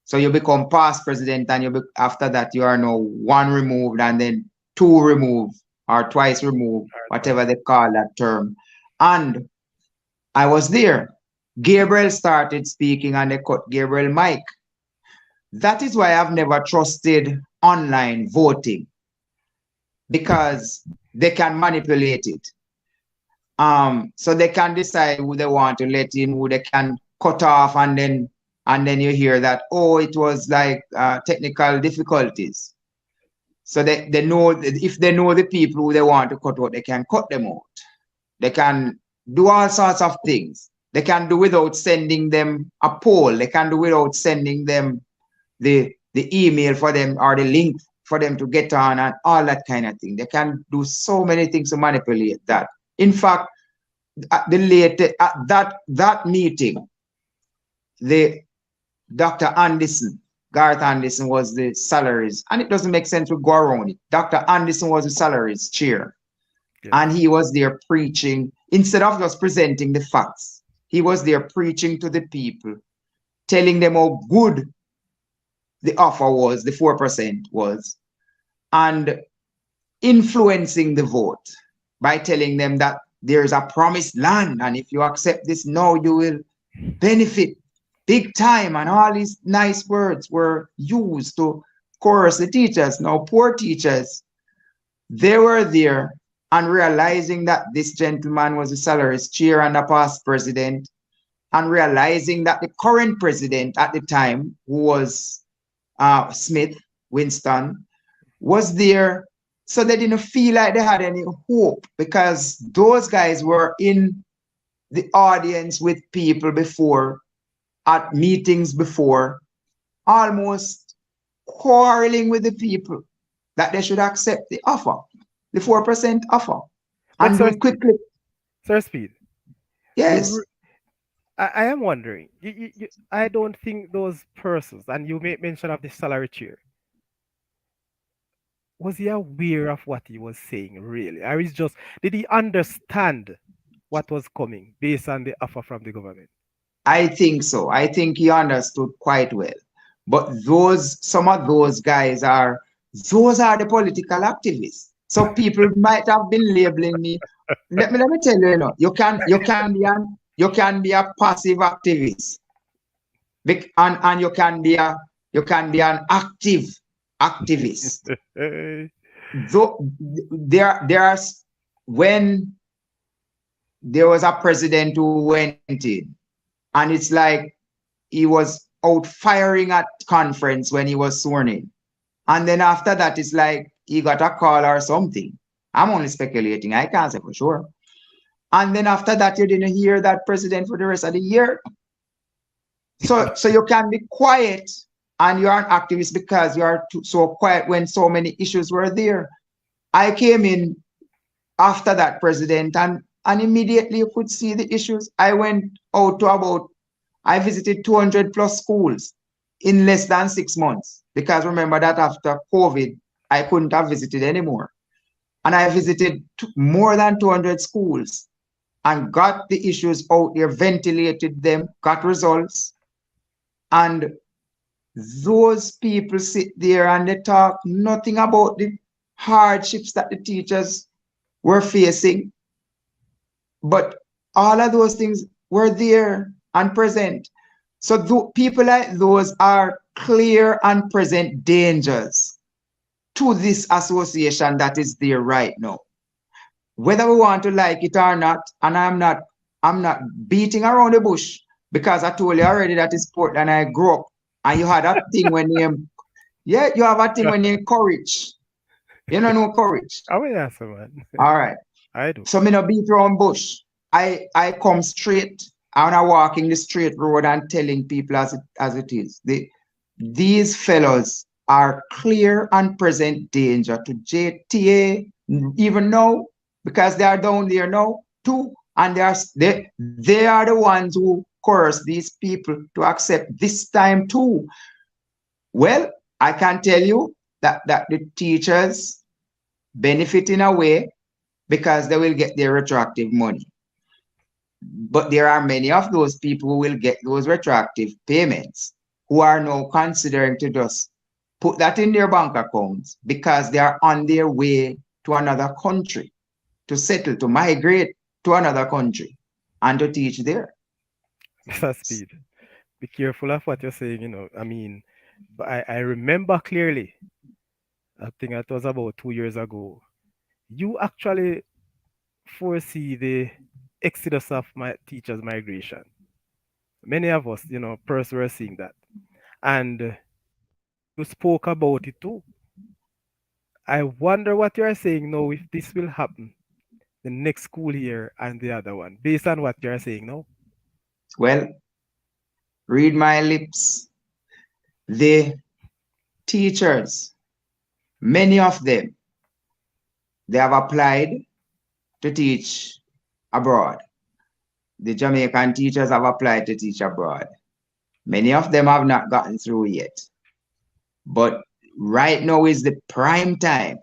So you become past president, and after that you are now one removed, and then two removed or twice removed, whatever they call that term. And I was there. Gabriel started speaking, and they cut Gabriel mic. That is why I've never trusted online voting, because they can manipulate it. So they can decide who they want to let in, who they can cut off, and then you hear that, oh, it was like technical difficulties. So they know if they know the people who they want to cut out, they can cut them out. They can do all sorts of things. They can do without sending them a poll. They can do without sending them the email for them or the link for them to get on and all that kind of thing. They can do so many things to manipulate that. In fact, at that meeting, the Dr. Anderson, Gareth Anderson was the salaries, and it doesn't make sense to go around it. Dr. Anderson was the salaries chair, and he was there preaching. Instead of just presenting the facts, he was there preaching to the people, telling them how good the offer was, the 4% was, and influencing the vote by telling them that there's a promised land, and if you accept this now, you will benefit. big time, and all these nice words were used to coerce the teachers. Now, poor teachers, they were there and realizing that this gentleman was the Salaries chair and a past president, and realizing that the current president at the time, who was Smith, Winston, was there. So they didn't feel like they had any hope because those guys were in the audience with people before, at meetings before, almost quarreling with the people that they should accept the offer, the 4% offer, But and do it quickly. Sir Speed, you Yes, I am wondering. I don't think those persons, and you made mention of the salary chair, was he aware of what he was saying really, or is just did he understand what was coming based on the offer from the government? I think so. I think he understood quite well. But some of those guys those are the political activists. So people might have been labeling me. Let me tell you, you can be a passive activist, and you can be an active activist. Though there's when there was a president who went in, and it's like he was out firing at conference when he was sworn in. And then after that, it's like he got a call or something. I'm only speculating. I can't say for sure. And then after that, you didn't hear that president for the rest of the year. So you can be quiet and you're an activist because you are so quiet when so many issues were there. I came in after that president, and immediately you could see the issues. I visited 200 plus schools in less than 6 months, because remember that after COVID, I couldn't have visited anymore. And I visited more than 200 schools and got the issues out there, ventilated them, got results. And those people sit there and they talk nothing about the hardships that the teachers were facing. But all of those things were there and present. So people like those are clear and present dangers to this association that is there right now. Whether we want to like it or not, and I'm not beating around the bush, because I told you already that is Portland I grew up. And you had a thing when you have a thing when you courage. You don't know courage. I will answer, man. All right. I do. So me no beat around bush. I come straight and I walking the straight road and telling people as it is. These fellows are clear and present danger to JTA even now, because they are down there now too, and they are the ones who coerce these people to accept this time too. Well, I can tell you that the teachers benefit in a way because they will get their retroactive money. But there are many of those people who will get those retroactive payments who are now considering to just put that in their bank accounts because they are on their way to another country, to settle, to migrate to another country and to teach there. Mr. Speed, be careful of what you're saying, I mean, but I remember clearly, I think it was about 2 years ago, you actually foresee the exodus of my teachers' migration. Many of us, first were seeing that. And you spoke about it too. I wonder what you're saying now, if this will happen the next school year and the other one, based on what you're saying now. Well, read my lips. The teachers, many of them, they have applied to teach abroad. The Jamaican teachers have applied to teach abroad. Many of them have not gotten through yet. But right now is the prime time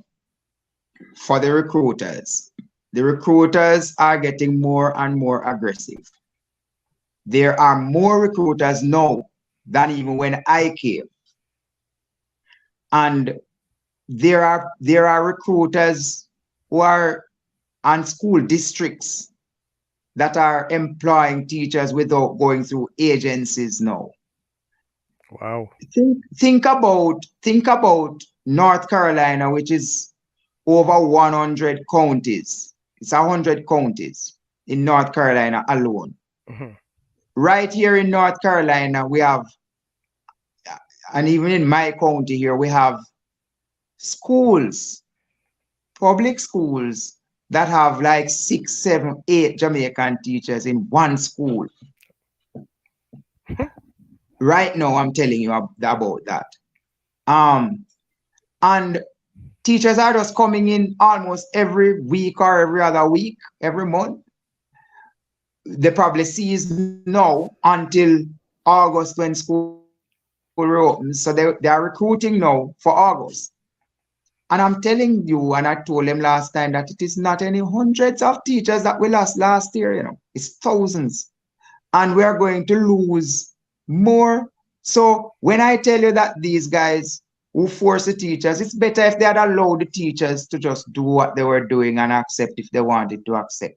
for the recruiters. The recruiters are getting more and more aggressive. There are more recruiters now than even when I came. And there are recruiters who are on school districts that are employing teachers without going through agencies now. Wow. Think about North Carolina, which is over 100 counties. It's 100 counties in North Carolina alone. Mhm. Right here in North Carolina, we have, and even in my county here, we have schools, public schools that have like 6, 7, 8 Jamaican teachers in one school. Right now, I'm telling you about that. Um, and teachers are just coming in almost every week or every other week, every month. They probably cease now until August when school reopens. So they are recruiting now for August. And I'm telling you, and I told them last time that it is not any hundreds of teachers that we lost last year, it's thousands. And we are going to lose more. So when I tell you that these guys who force the teachers, it's better if they had allowed the teachers to just do what they were doing and accept if they wanted to accept.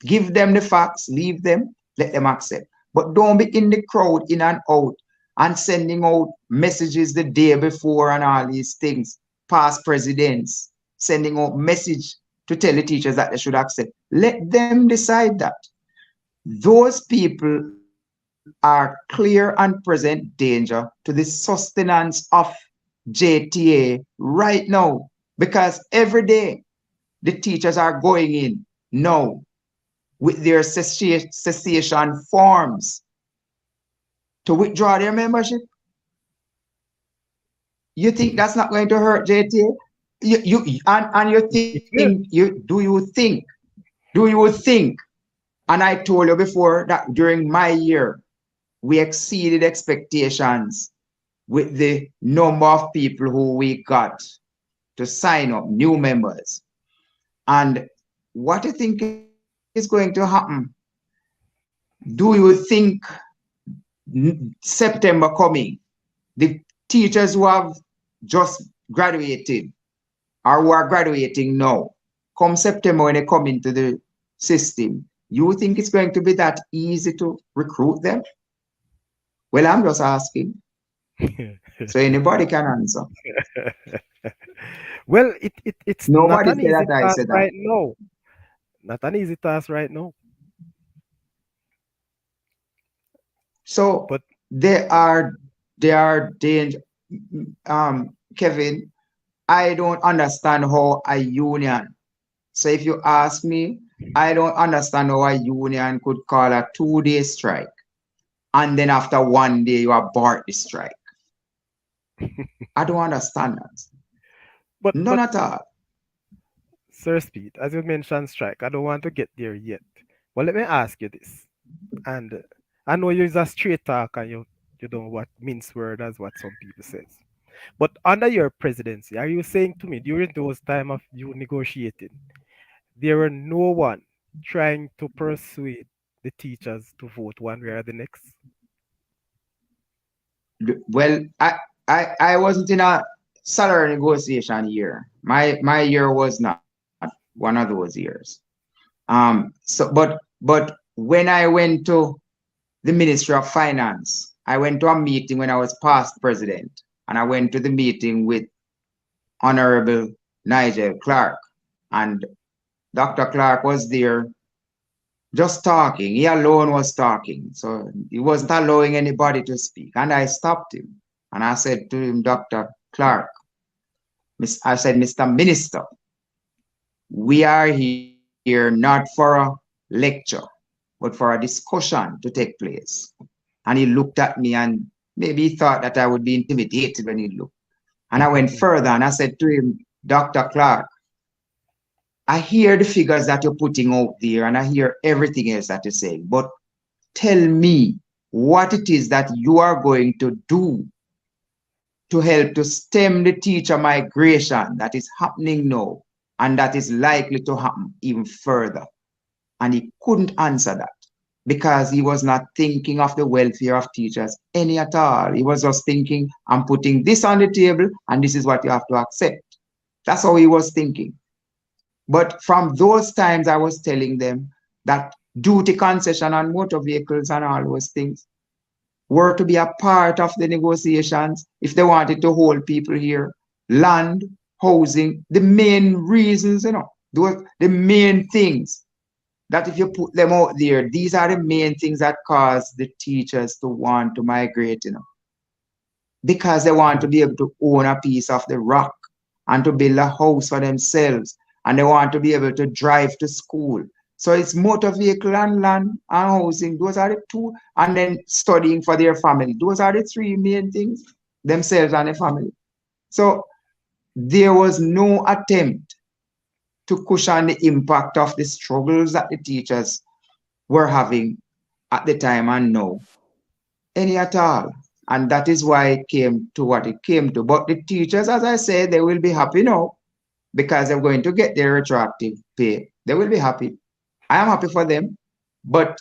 Give them the facts, leave them, let them accept. But don't be in the crowd, in and out, and sending out messages the day before and all these things. Past presidents sending out message to tell the teachers that they should accept. Let them decide that. Those people are clear and present danger to the sustenance of JTA right now because every day the teachers are going in now with their cessation forms to withdraw their membership. You think that's not going to hurt JTA? And you It think will. do you think? And I told you before that during my year, we exceeded expectations with the number of people who we got to sign up, new members. And what do you think is going to happen? Do you think September coming, the teachers who have just graduated or who are graduating now, come September when they come into the system, you think it's going to be that easy to recruit them? Well, I'm just asking. So anybody can answer. Well, it's not Nobody an said easy that I task said that. right now. Not an easy task right now. So But they are danger. Kevin, I don't understand how a union. So if you ask me, I don't understand how a union could call a 2-day strike and then after 1 day you abort the strike. I don't understand that. None but at all. Sir Speed, as you mentioned strike, I don't want to get there yet. But let me ask you this. And I know you're a straight talk and you don't what mince word as what some people says. But under your presidency, are you saying to me during those time of you negotiating, there were no one trying to persuade the teachers to vote one way or the next? Well, I wasn't in a salary negotiation year. My year was not one of those years. But when I went to the Ministry of Finance, I went to a meeting when I was past president, and I went to the meeting with Honorable Nigel Clark, and Dr. Clark was there just talking. He alone was talking, so he wasn't allowing anybody to speak. And I stopped him, and I said to him, Dr. Clark, I said, Mr. Minister, we are here not for a lecture, but for a discussion to take place. And he looked at me and maybe he thought that I would be intimidated when he looked. And I went further and I said to him, Dr. Clark, I hear the figures that you're putting out there and I hear everything else that you're saying, but tell me what it is that you are going to do to help to stem the teacher migration that is happening now and that is likely to happen even further. And he couldn't answer that because he was not thinking of the welfare of teachers any at all. He was just thinking, I'm putting this on the table and this is what you have to accept. That's how he was thinking. But from those times, I was telling them that duty concession on motor vehicles and all those things, were to be a part of the negotiations if they wanted to hold people here. Land, housing, the main reasons, those the main things that if you put them out there, these are the main things that cause the teachers to want to migrate, because they want to be able to own a piece of the rock and to build a house for themselves, and they want to be able to drive to school. So it's motor vehicle and land and housing. Those are the two, and then studying for their family. Those are the three main things, themselves and the family. So there was no attempt to cushion the impact of the struggles that the teachers were having at the time and now, any at all. And that is why it came to what it came to. But the teachers, as I said, they will be happy now because they're going to get their retroactive pay. They will be happy. I am happy for them. But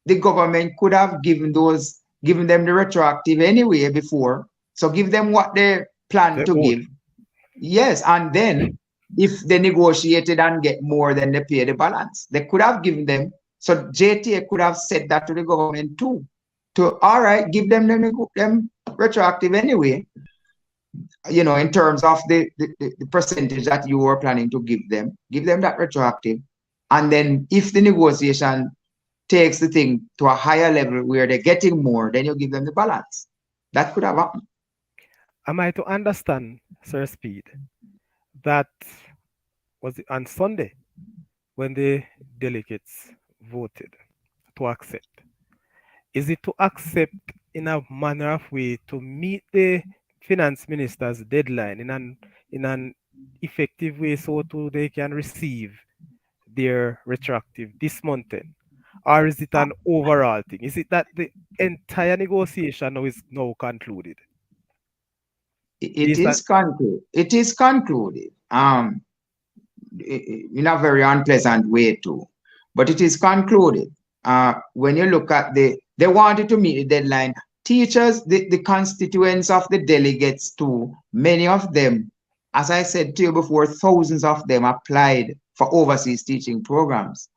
the government could have given them the retroactive anyway before. So give them what they plan They to owed. give. Yes, and then if they negotiated and get more, then they pay the balance. They could have given them. So JTA could have said that to the government too. To all right, give them retroactive anyway. In terms of the percentage that you were planning to give them that retroactive. And then if the negotiation takes the thing to a higher level where they're getting more, then you give them the balance. That could have happened. Am I to understand, Sir Speed, that was it on Sunday when the delegates voted to accept? Is it to accept in a manner of way to meet the finance minister's deadline in an effective way so to they can receive their retroactive this month then? Or is it an overall thing? Is it that the entire negotiation now is now concluded? It Based on is concluded. It is concluded. In a very unpleasant way too. But it is concluded. When you look at they wanted to meet the deadline. Teachers, the constituents of the delegates too, many of them, as I said to you before, thousands of them applied for overseas teaching programs.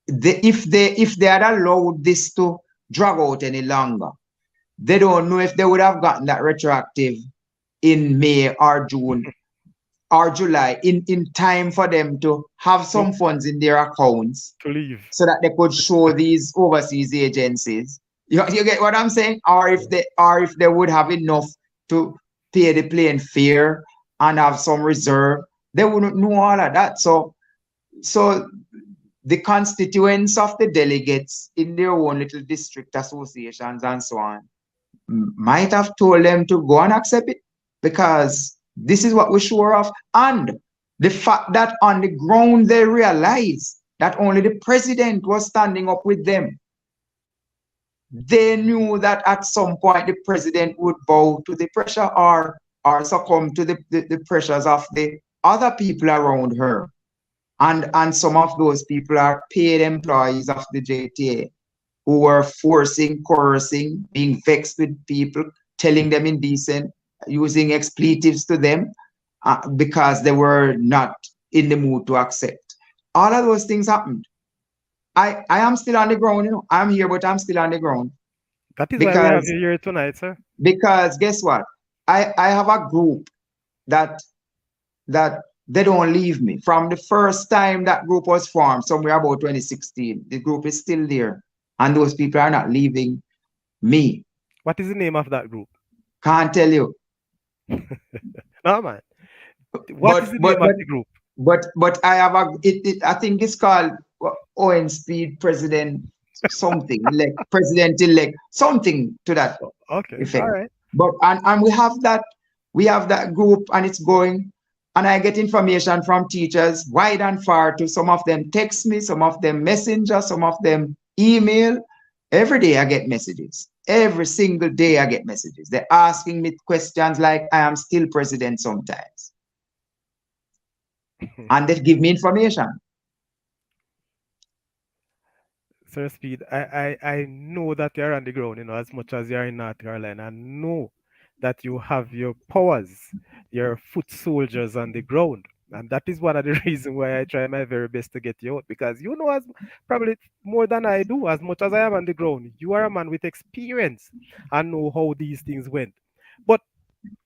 If they had allowed this to drag out any longer, they don't know if they would have gotten that retroactive in May or June or July in time for them to have to, some funds in their accounts to leave. so that they could show these overseas agencies. You get what I'm saying? Or if they would have enough to pay the plane fare and have some reserve, they wouldn't know all of that. So the constituents of the delegates in their own little district associations and so on might have told them to go and accept it because this is what we're sure of. And the fact that on the ground they realized that only the president was standing up with them. They knew that at some point the president would bow to the pressure or succumb to the pressures of the other people around her. And some of those people are paid employees of the JTA who were forcing, coercing, being vexed with people, telling them indecent, using expletives to them because they were not in the mood to accept. All of those things happened. I am still on the ground, I'm here, but I'm still on the ground That is why we have because you here tonight, sir. guess what? I have a group that that they don't leave me. From the first time that group was formed, somewhere about 2016, the group is still there. And those people are not leaving me. What is the name of that group? Can't tell you. No, man. What is But the but name of but the group? but I have I think it's called Owen Speid President something, like President elect, something to that Okay, effect. all right. But and we have that group and it's going, and I get information from teachers wide and far. To some of them text me, some of them messenger, some of them email. Every day I get messages. Every single day I get messages. They're asking me questions like I am still president sometimes, and they give me information. Sir Speed, I know that you're on the ground, as much as you're in North Carolina. I know that you have your powers, your foot soldiers on the ground. And that is one of the reasons why I try my very best to get you out, because you know as probably more than I do, as much as I am on the ground. You are a man with experience and know how these things went. But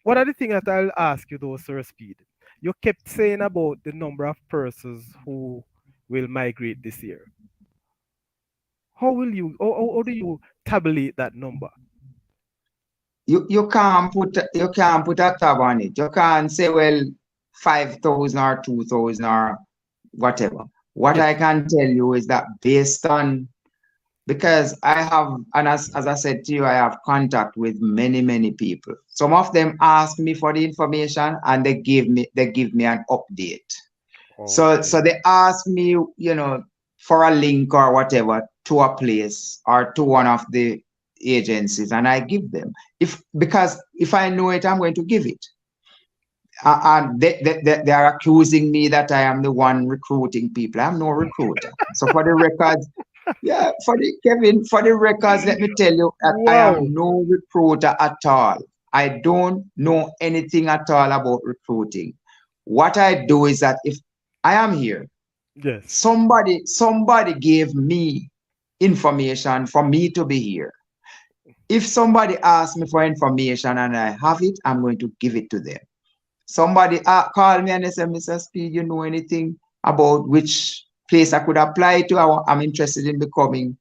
one of the things that I'll ask you though, Sir Speed, you kept saying about the number of persons who will migrate this year. How do you tabulate that number? You can't put a tab on it. You can't say, well, 5,000 or 2,000 or whatever. What Yes. I can tell you is that based on, because I have, and as I said to you, I have contact with many people. Some of them ask me for the information and they give me an update. So Okay. they ask me, for a link or whatever to a place or to one of the agencies, and I give them. Because if I know it, I'm going to give it. And they are accusing me that I am the one recruiting people. I'm no recruiter. So for the records, yeah, for the records, let me tell you that I Wow. am no recruiter at all. I don't know anything at all about recruiting. What I do is that if I am here, Yes. somebody gave me information for me to be here. If somebody asks me for information and I have it, I'm going to give it to them. Somebody call me and they say, Mr. Speed, you know anything about which place I could apply to? I'm interested in becoming,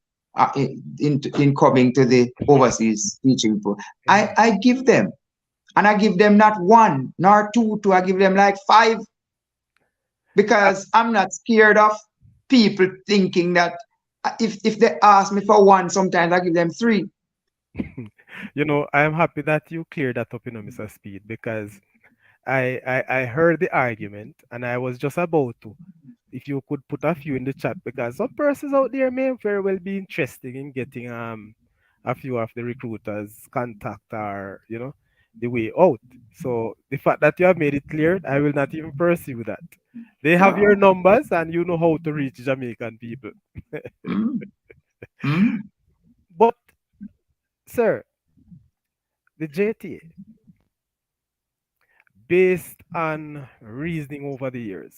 in coming to the overseas teaching pool. Mhm. I give them, and I give them not one, nor two, I give them like five, I- because I'm not scared of people thinking that if they ask me for one, sometimes I give them three. I am happy that you cleared that up, Mr. Speed, because I heard the argument and I was just about to, if you could put a few in the chat, because some persons out there may very well be interested in getting a few of the recruiters contact or the way out. So the fact that you have made it clear, I will not even pursue that. They have Yeah. your numbers and you know how to reach Jamaican people. Mm, mm. But sir, the JTA, based on reasoning over the years,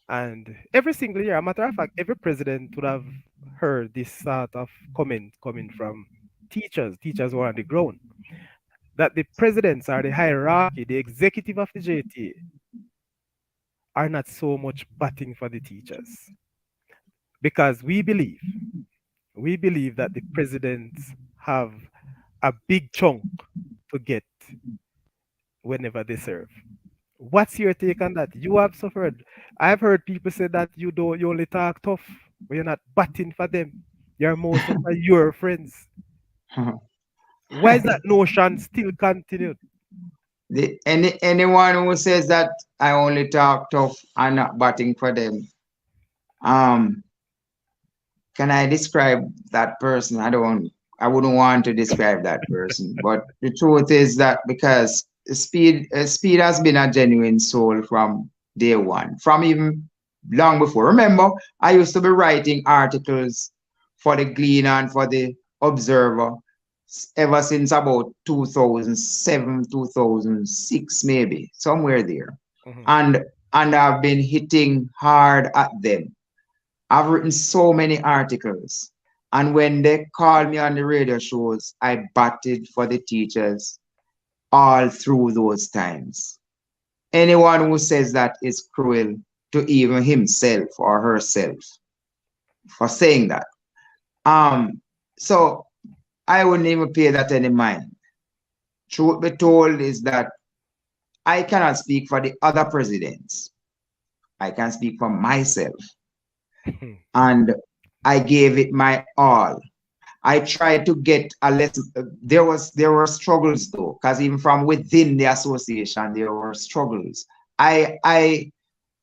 and every single year, a matter of fact, every president would have heard this sort of comment coming from teachers who are on the ground, that the presidents are the hierarchy, the executive of the JTA are not so much batting for the teachers. Because we believe that the presidents have a big chunk to get whenever they serve. What's your take on that? You have suffered. I've heard people say that you only talk tough, but you're not batting for them. You're more so for your friends. Why is that notion still continued? Anyone who says that I only talk tough and not batting for them, um, can I describe that person? I wouldn't want to describe that person. But the truth is that because Speed has been a genuine soul from day one, from even long before. Remember, I used to be writing articles for the Gleaner and for the Observer ever since about 2007, 2006, maybe somewhere there, Mhm. and I've been hitting hard at them. I've written so many articles. And when they called me on the radio shows, I batted for the teachers all through those times. Anyone who says that is cruel to even himself or herself for saying that. Um, so I wouldn't even pay that any mind. Truth be told is that I cannot speak for the other presidents. I can speak for myself. And I gave it my all. I tried to get a lesson. There were struggles though, because even from within the association there were struggles. I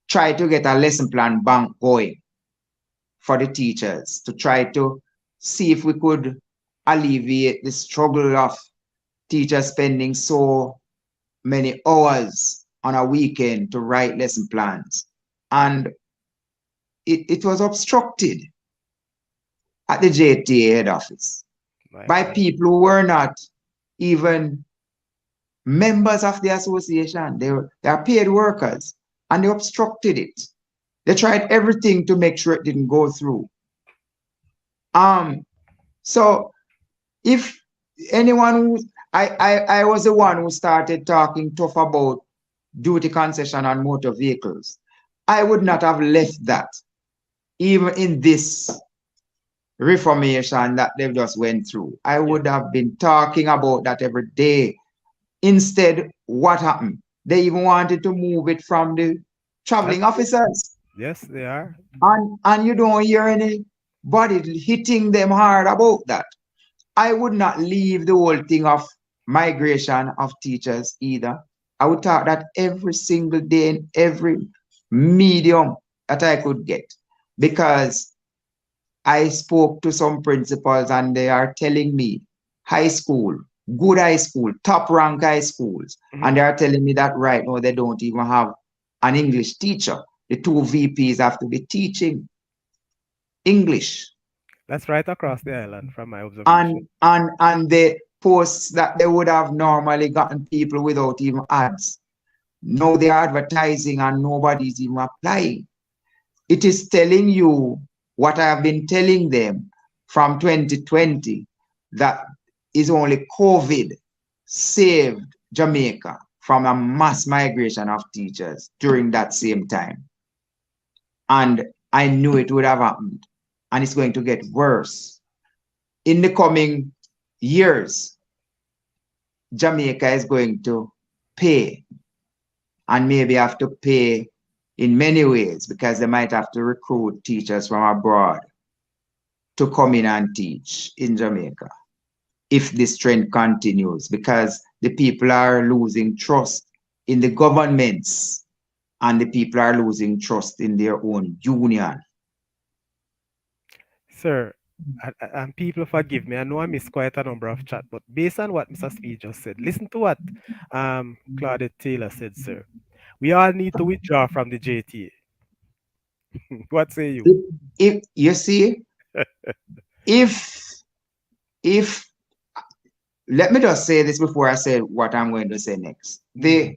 tried to get a lesson plan bank going for the teachers to try to see if we could alleviate the struggle of teachers spending so many hours on a weekend to write lesson plans. And it was obstructed at the JTA head office My by God. people who were not even members of the association. They are paid workers. and they obstructed it. They tried everything to make sure it didn't go through. So if anyone who I was the one who started talking tough about duty concession on motor vehicles. I would not have left that even in this reformation that they've just went through. I Yeah. would have been talking about that every day. Instead, what happened? They even wanted to move it from the That's traveling true. officers. Yes, they are. And you don't hear anybody hitting them hard about that. I would not leave the whole thing of migration of teachers either. I would talk that every single day in every medium that I could get, because I spoke to some principals and they are telling me high school, good high school, top rank high schools, Mhm. and they are telling me that right now they don't even have an English teacher. The two VPs have to be teaching English. That's right across the island from my observation. And the posts that they would have normally gotten people without even ads. Now they are advertising and nobody's even applying. It is telling you what I have been telling them from 2020, that is only COVID saved Jamaica from a mass migration of teachers during that same time. And I knew it would have happened. And it's going to get worse. In the coming years, Jamaica is going to pay, and maybe have to pay in many ways, because they might have to recruit teachers from abroad to come in and teach in Jamaica if this trend continues, because the people are losing trust in the governments and the people are losing trust in their own union. Sir, and people forgive me. I know I missed quite a number of chat, but based on what Mr. Speed just said, listen to what Claudette Taylor said, sir. We all need to withdraw from the JTA. What say you? If you see, if if let me just say this before I say what I'm going to say next. Mhm.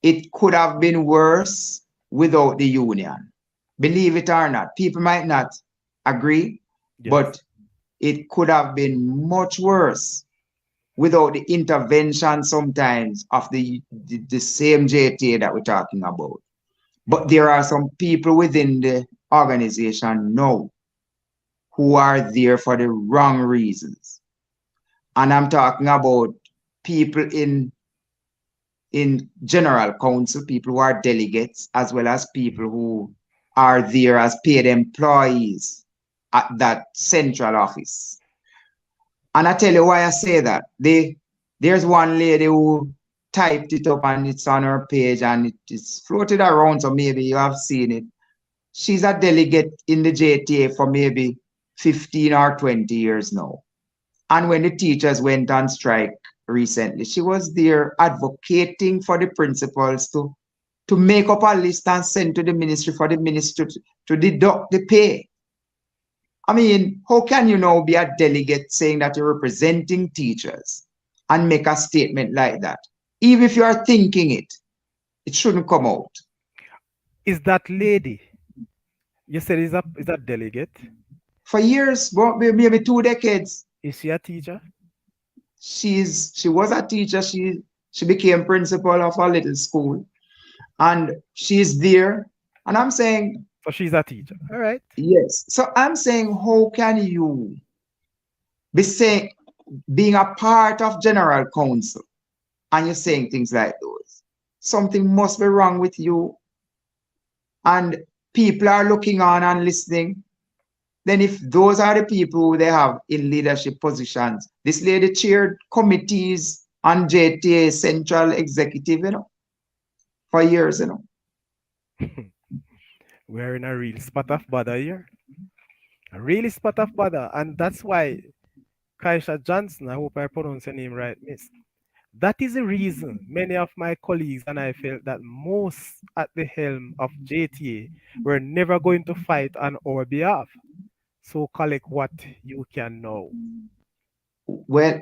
It could have been worse without the union. Believe it or not, people might not agree, Yes. but it could have been much worse without the intervention sometimes of the same JTA that we're talking about. But there are some people within the organization now who are there for the wrong reasons. And I'm talking about people in general council, people who are delegates, as well as people who are there as paid employees at that central office. And I tell you why I say that. There's one lady who typed it up and it's on her page and it is floated around, so maybe you have seen it. She's a delegate in the JTA for maybe 15 or 20 years now. And when the teachers went on strike recently, she was there advocating for the principals to make up a list and send to the ministry for the ministry to deduct the pay. I mean, how can you now be a delegate saying that you're representing teachers and make a statement like that? Even if you are thinking it, it shouldn't come out. Is that lady? You said is that delegate? For years, well, maybe 2 decades, Is she a teacher? she was a teacher. She became principal of a little school, and she's there. And I'm saying, So she's a teacher. All right. yes. So I'm saying, how can you be saying, being a part of general council, and you're saying things like those? Something must be wrong with you, and people are looking on and listening. Then if those are the people who they have in leadership positions, this lady chaired committees on JTA Central Executive, for years, We're in a real spot of bother here. A really spot of bother. And that's why Kaisha Johnson, I hope I pronounce her name right, miss. That is the reason many of my colleagues and I felt that most at the helm of JTA were never going to fight on our behalf. So collect what you can know. Well,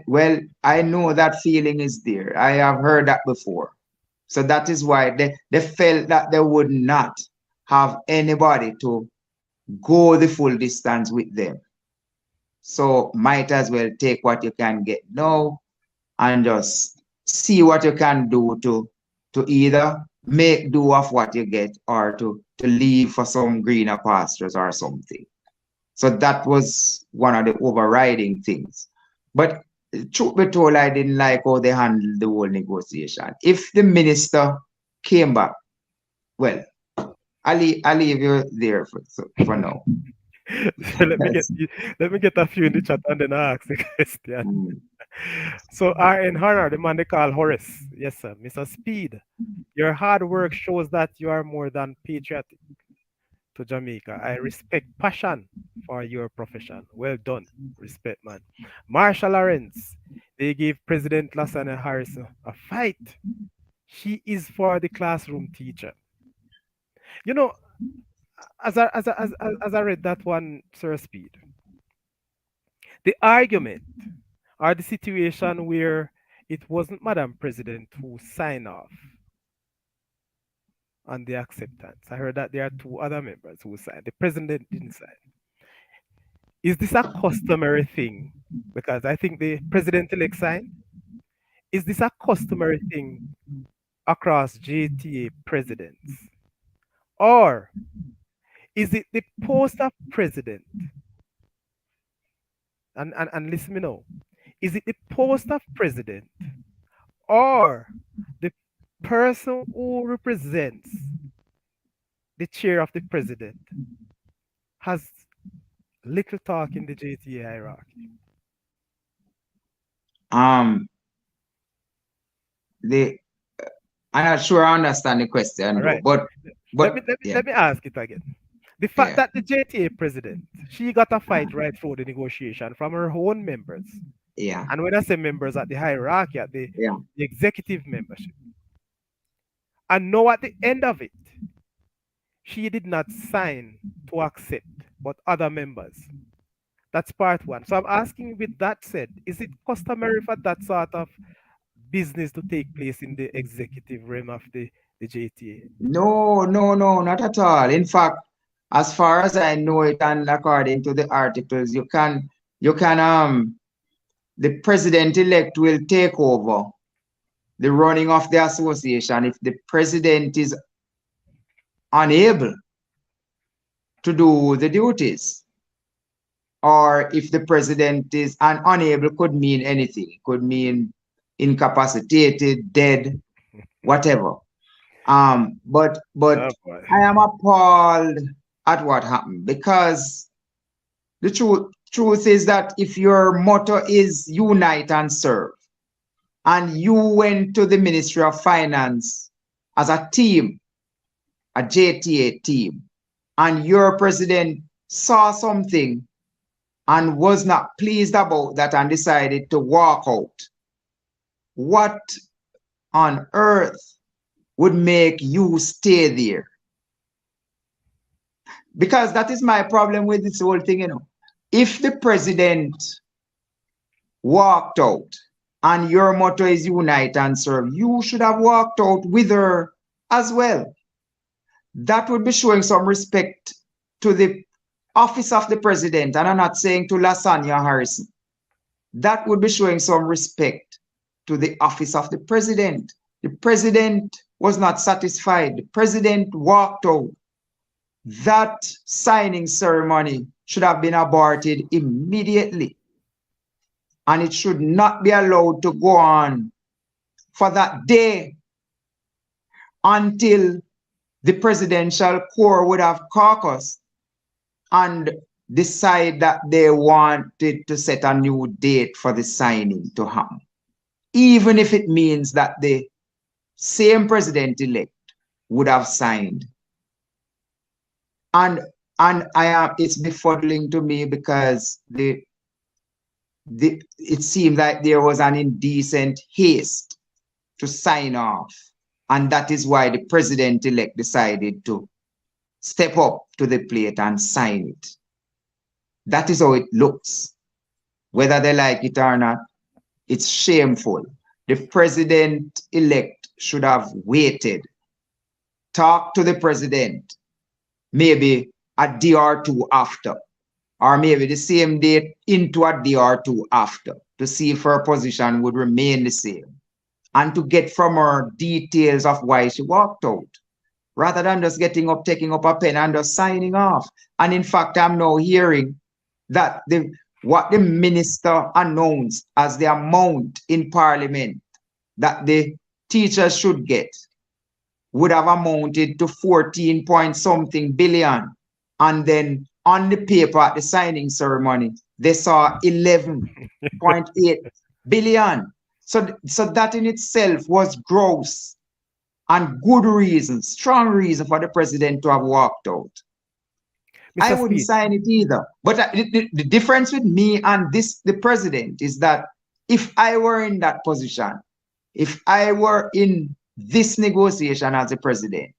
I know that feeling is there. I have heard that before. So that is why they felt that they would not have anybody to go the full distance with them. So might as well take what you can get now and just see what you can do to either make do of what you get or to leave for some greener pastures or something. So that was one of the overriding things. But truth be told, I didn't like how they handled the whole negotiation. If the minister came back, well, I'll leave you there for now. So let me get a few in the chat and then I ask the question. Mm. So R.N. Horner, the man they call Horace. Yes, sir. Mr. Speed, your hard work shows that you are more than patriotic to Jamaica. I respect passion for your profession. Well done. Respect, man. Marsha Lawrence, they gave President Lasana Harris a fight. She is for the classroom teacher. You know, as I read that one, Sir Speed, the argument or the situation where it wasn't Madam President who signed off on the acceptance. I heard that there are two other members who signed. The president didn't sign. Is this a customary thing? Because I think the president-elect signed. Is this a customary thing across JTA presidents? Or is it the post of president? And listen me now. Is it the post of president or the person who represents the chair of the president has little talk in the JTA hierarchy? The I'm not sure I understand the question All though, right. but yeah, Let me ask it again. The fact yeah, that the JTA president, she got a fight right through the negotiation from her own members. yeah, And when I say members at the hierarchy, at yeah. the executive membership. And now at the end of it, she did not sign to accept, but other members. That's part one. So I'm asking, with that said, is it customary for that sort of business to take place in the executive realm of the JTA? No, no, no, not at all. In fact, as far as I know it, and according to the articles, you can the president-elect will take over the running of the association if the president is unable to do the duties, or if the president is unable could mean anything. It could mean incapacitated, dead, whatever. But Oh boy. I am appalled at what happened, because the truth is that if your motto is unite and serve, and you went to the Ministry of Finance as a team, a JTA team, and your president saw something and was not pleased about that and decided to walk out, what on earth would make you stay there? Because that is my problem with this whole thing, If the president walked out and your motto is unite and serve, you should have walked out with her as well. That would be showing some respect to the office of the president, and I'm not saying to Lasanya Harrison. That would be showing some respect to the office of the president. The president was not satisfied. The president walked out. That signing ceremony should have been aborted immediately. And it should not be allowed to go on for that day until the presidential corps would have caucused and decide that they wanted to set a new date for the signing to happen. Even if it means that the same president-elect would have signed. And it's befuddling to me, because it seemed like there was an indecent haste to sign off. And that is why the president-elect decided to step up to the plate and sign it. That is how it looks. Whether they like it or not, it's shameful. The president-elect should have waited, talked to the president, maybe a day or two after, or maybe the same date into a day or two after, to see if her position would remain the same, and to get from her details of why she walked out, rather than just getting up, taking up a pen and just signing off. And in fact, I'm now hearing that what the minister announced as the amount in parliament that the teachers should get would have amounted to 14 point something billion. And then on the paper at the signing ceremony, they saw 11.8 billion. So that in itself was gross and good reason, strong reason for the president to have walked out. I Mr. wouldn't Speed, sign it either. But the difference with me and the president is that if I were in that position, if I were in this negotiation as a president,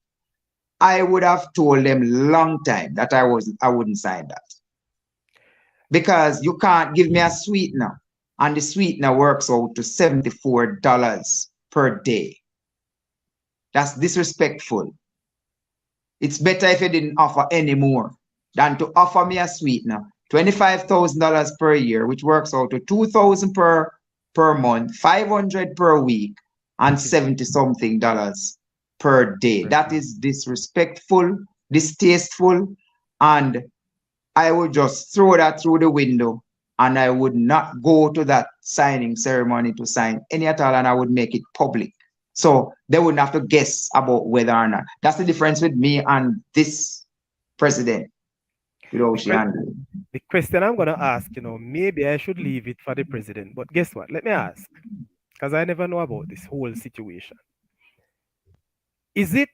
I would have told them long time that I wouldn't sign that. Because you can't give me a sweetener, and the sweetener works out to $74 per day. That's disrespectful. It's better if you didn't offer any more than to offer me a sweetener, $25,000 per year, which works out to $2,000 per month, $500 per week, and 70 something dollars per day. That is disrespectful, distasteful, and I would just throw that through the window, and I would not go to that signing ceremony to sign any at all, and I would make it public. So they wouldn't have to guess about whether or not. That's the difference with me and this president. The question I'm going to ask, maybe I should leave it for the president. But guess what? Let me ask, because I never know about this whole situation. Did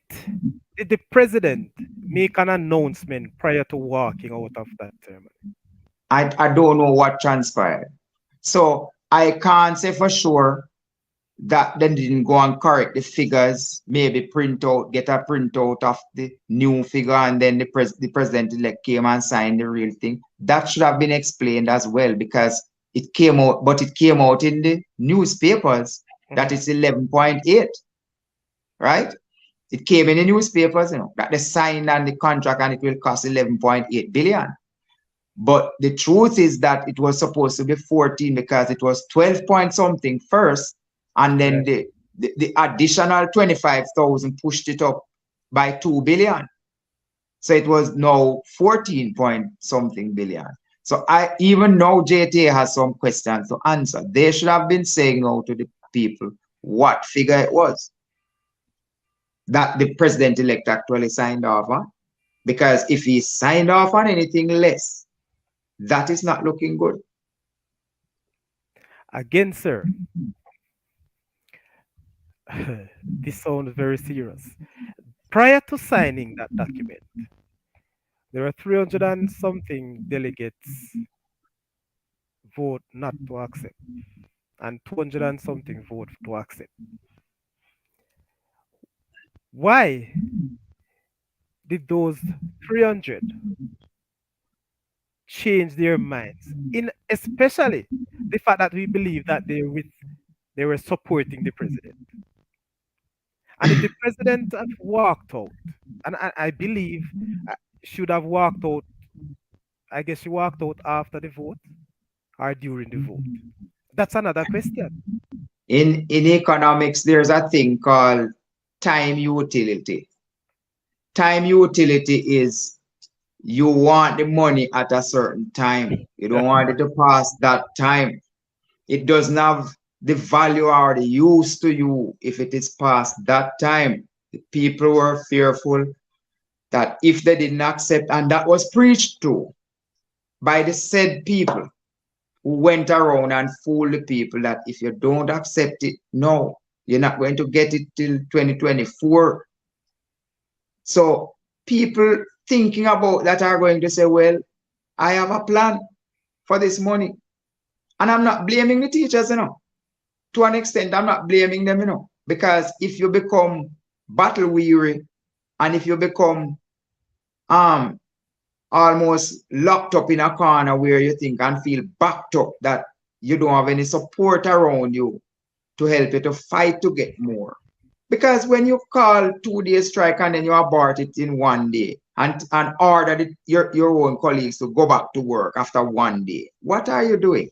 the president make an announcement prior to walking out of that ceremony? I don't know what transpired. So I can't say for sure that they didn't go and correct the figures, maybe get a printout of the new figure, and then the president-elect came and signed the real thing. That should have been explained as well, because it came out in the newspapers that it's 11.8, right? It came in the newspapers, that they signed on the contract and it will cost 11.8 billion. But the truth is that it was supposed to be 14 because it was 12 point something first, and then the additional 25,000 pushed it up by 2 billion. So it was now 14 point something billion. So I even know JTA has some questions to answer. They should have been saying out to the people what figure it was that the president-elect actually signed off on. Because if he signed off on anything less, that is not looking good. Again, sir, this sounds very serious. Prior to signing that document, there were 300 and something delegates vote not to accept, and 200 and something vote to accept. Why did those 300 change their minds? Especially the fact that we believe that they were supporting the president. And if the president had walked out, and I believe should have walked out, I guess she walked out after the vote or during the vote. That's another question. In economics, there's a thing called time utility. Time utility is you want the money at a certain time. You don't want it to pass that time. It doesn't have the value or the use to you if it is past that time. The people were fearful that if they didn't accept, and that was preached to by the said people who went around and fooled the people that if you don't accept it, no, you're not going to get it till 2024. So people thinking about that are going to say, well, I have a plan for this money. And I'm not blaming the teachers, To an extent, I'm not blaming them, because if you become battle weary and if you become almost locked up in a corner where you think and feel backed up that you don't have any support around you to help you to fight to get more, Because when you call 2 day strike and then you abort it in 1 day and order your own colleagues to go back to work after 1 day, what are you doing?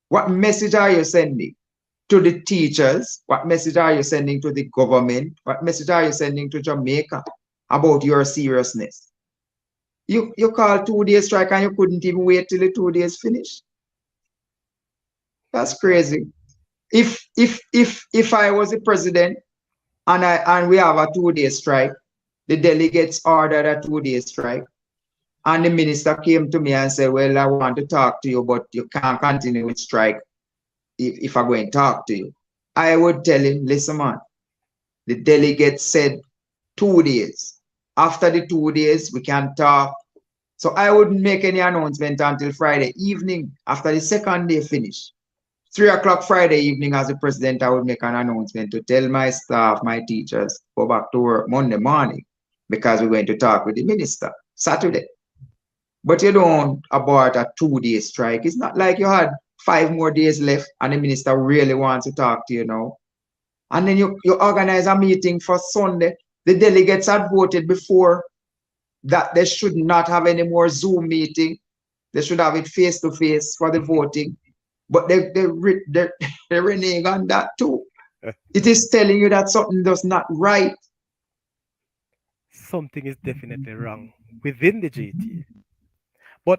What message are you sending to the teachers? What message are you sending to the government? What message are you sending to Jamaica about your seriousness? You call 2 day strike and you couldn't even wait till the 2 days finish. That's crazy. If I was the president and we have a 2 day strike, the delegates ordered a 2 day strike, and the minister came to me and said, "Well, I want to talk to you, but you can't continue with strike if I go and talk to you." I would tell him, "Listen, man, the delegate said 2 days. After the 2 days, we can talk." So I wouldn't make any announcement until Friday evening after the second day finish. 3 o'clock Friday evening, as the president, I would make an announcement to tell my staff, my teachers, go back to work Monday morning because we're going to talk with the minister Saturday. But you don't abort a 2 day strike. It's not like you had 5 more days left and the minister really wants to talk to you now. And then you organize a meeting for Sunday. The delegates had voted before that they should not have any more Zoom meeting. They should have it face to face for the voting. But they renege on that too. It is telling you that something does not right. Something is definitely wrong within the JTA. But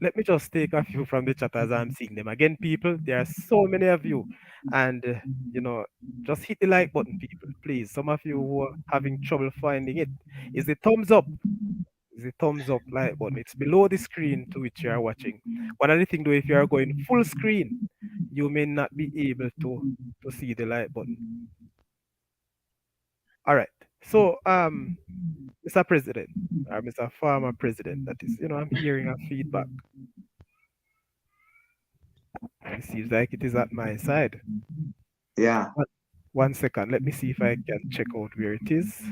let me just take a few from the chat as I'm seeing them. Again, people, there are so many of you. And, you know, just hit the like button, people, please. Some of you who are having trouble finding it. Is the thumbs up? Is the thumbs up like button? It's below the screen to which you are watching. One other thing, though, if you are going full screen, you may not be able to see the like button. All right. So, Mr. President, or Mr. Former President, that is, I'm hearing a feedback. It seems like it is at my side. Yeah. But 1 second, let me see if I can check out where it is.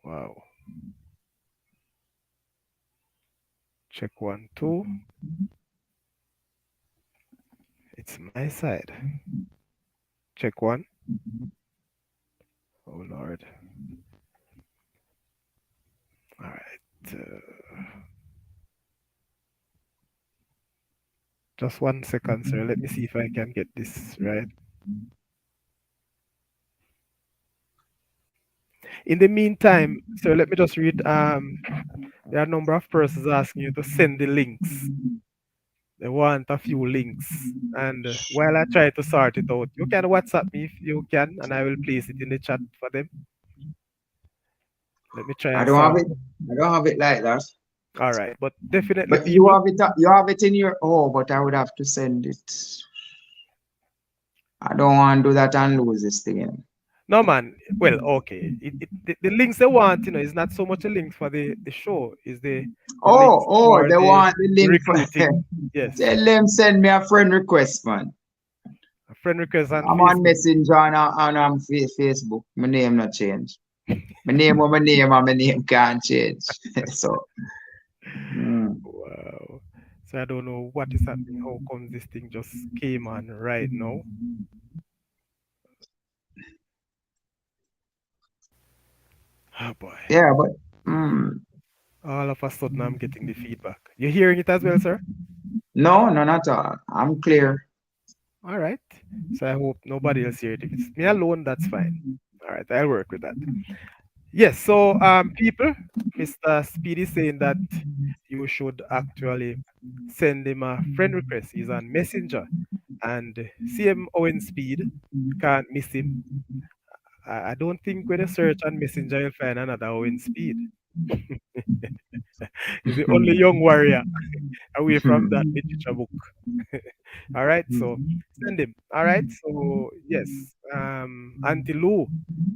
Wow. Check 1, 2. It's my side. Check 1. Oh Lord. All right. Just 1 second, sir. Let me see if I can get this right. In the meantime, sir, let me just read. There are a number of persons asking you to send the links. They want a few links. And while I try to sort it out, you can WhatsApp me if you can, and I will place it in the chat for them. Let me try I and don't have sort. it. I don't have it like that. All right, but definitely, But you people. have it. You have it in your. Oh, but I would have to send it. I don't want to do that and lose this thing. No, man. Well, okay. The links they want, is not so much a link for the show. Is the links Oh, for they want the the link for. recruiting. Yes, Tell them send me a friend request, man. a friend request on I'm on Facebook. Messenger and Facebook. My name not change. My name or my name and my name can't change. So. Mm. Wow. So I don't know what is happening. How comes this thing just came on right now? Oh boy. Yeah, but mm, All of a sudden I'm getting the feedback. You hearing it as well, sir? no, none at all. I'm clear. All right. So I hope nobody else hear it. If it's me alone, that's fine. All right, I'll work with that. Yes, so people, Mr. Speed is saying that you should actually send him a friend request. He's on Messenger. And see him Owen Speed. You can't miss him. I don't think when you search on Messenger you'll find another Owen Speed. He's the only young warrior away from that literature book. All right, so send him. All right, so yes, Auntie Lou,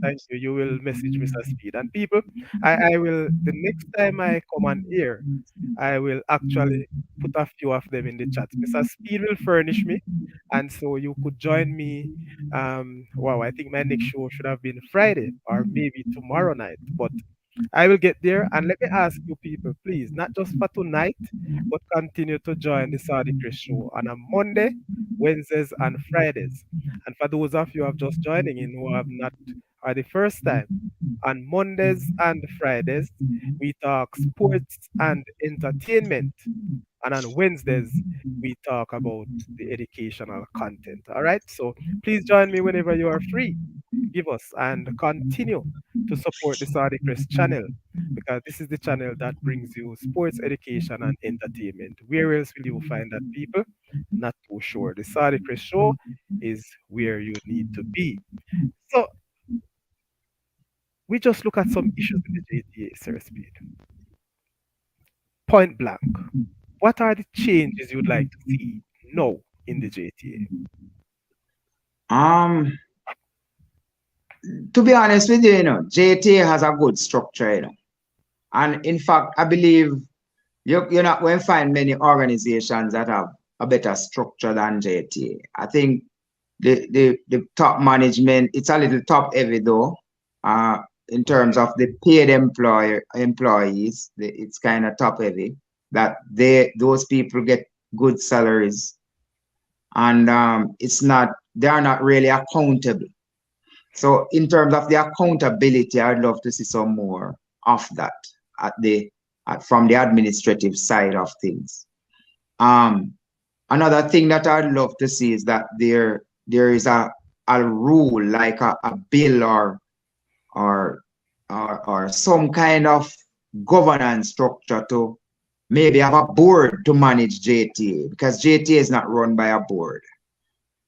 thank you. You will message Mr. Speed and people. I will the next time I come on here, I will actually put a few of them in the chat. Mr. Speed will furnish me, and so you could join me. Wow, I think my next show should have been Friday or maybe tomorrow night, but I will get there. And let me ask you people, please, not just for tonight, but continue to join the Saudichress show on a Monday, Wednesdays, and Fridays. And for those of you who have just joining in who have not, are the first time, on Mondays and Fridays, we talk sports and entertainment. And on Wednesdays, we talk about the educational content. All right. So please join me whenever you are free. Give us and continue to support the Saudichress channel because this is the channel that brings you sports, education, and entertainment. Where else will you find that, people? Not too sure. The Saudichress show is where you need to be. So we just look at some issues in the JTA, Sir Speed. Point blank. What are the changes you'd like to see now in the JTA? Um, to be honest with you, JTA has a good structure, And in fact, I believe you're not going to find many organizations that have a better structure than JTA. I think the top management, it's a little top heavy though, in terms of the paid employees, it's kind of top heavy that those people get good salaries and they are not really accountable. So in terms of the accountability, I'd love to see some more of that from the administrative side of things. Another thing that I'd love to see is that there is a rule like a bill or some kind of governance structure to maybe have a board to manage JTA because JTA is not run by a board.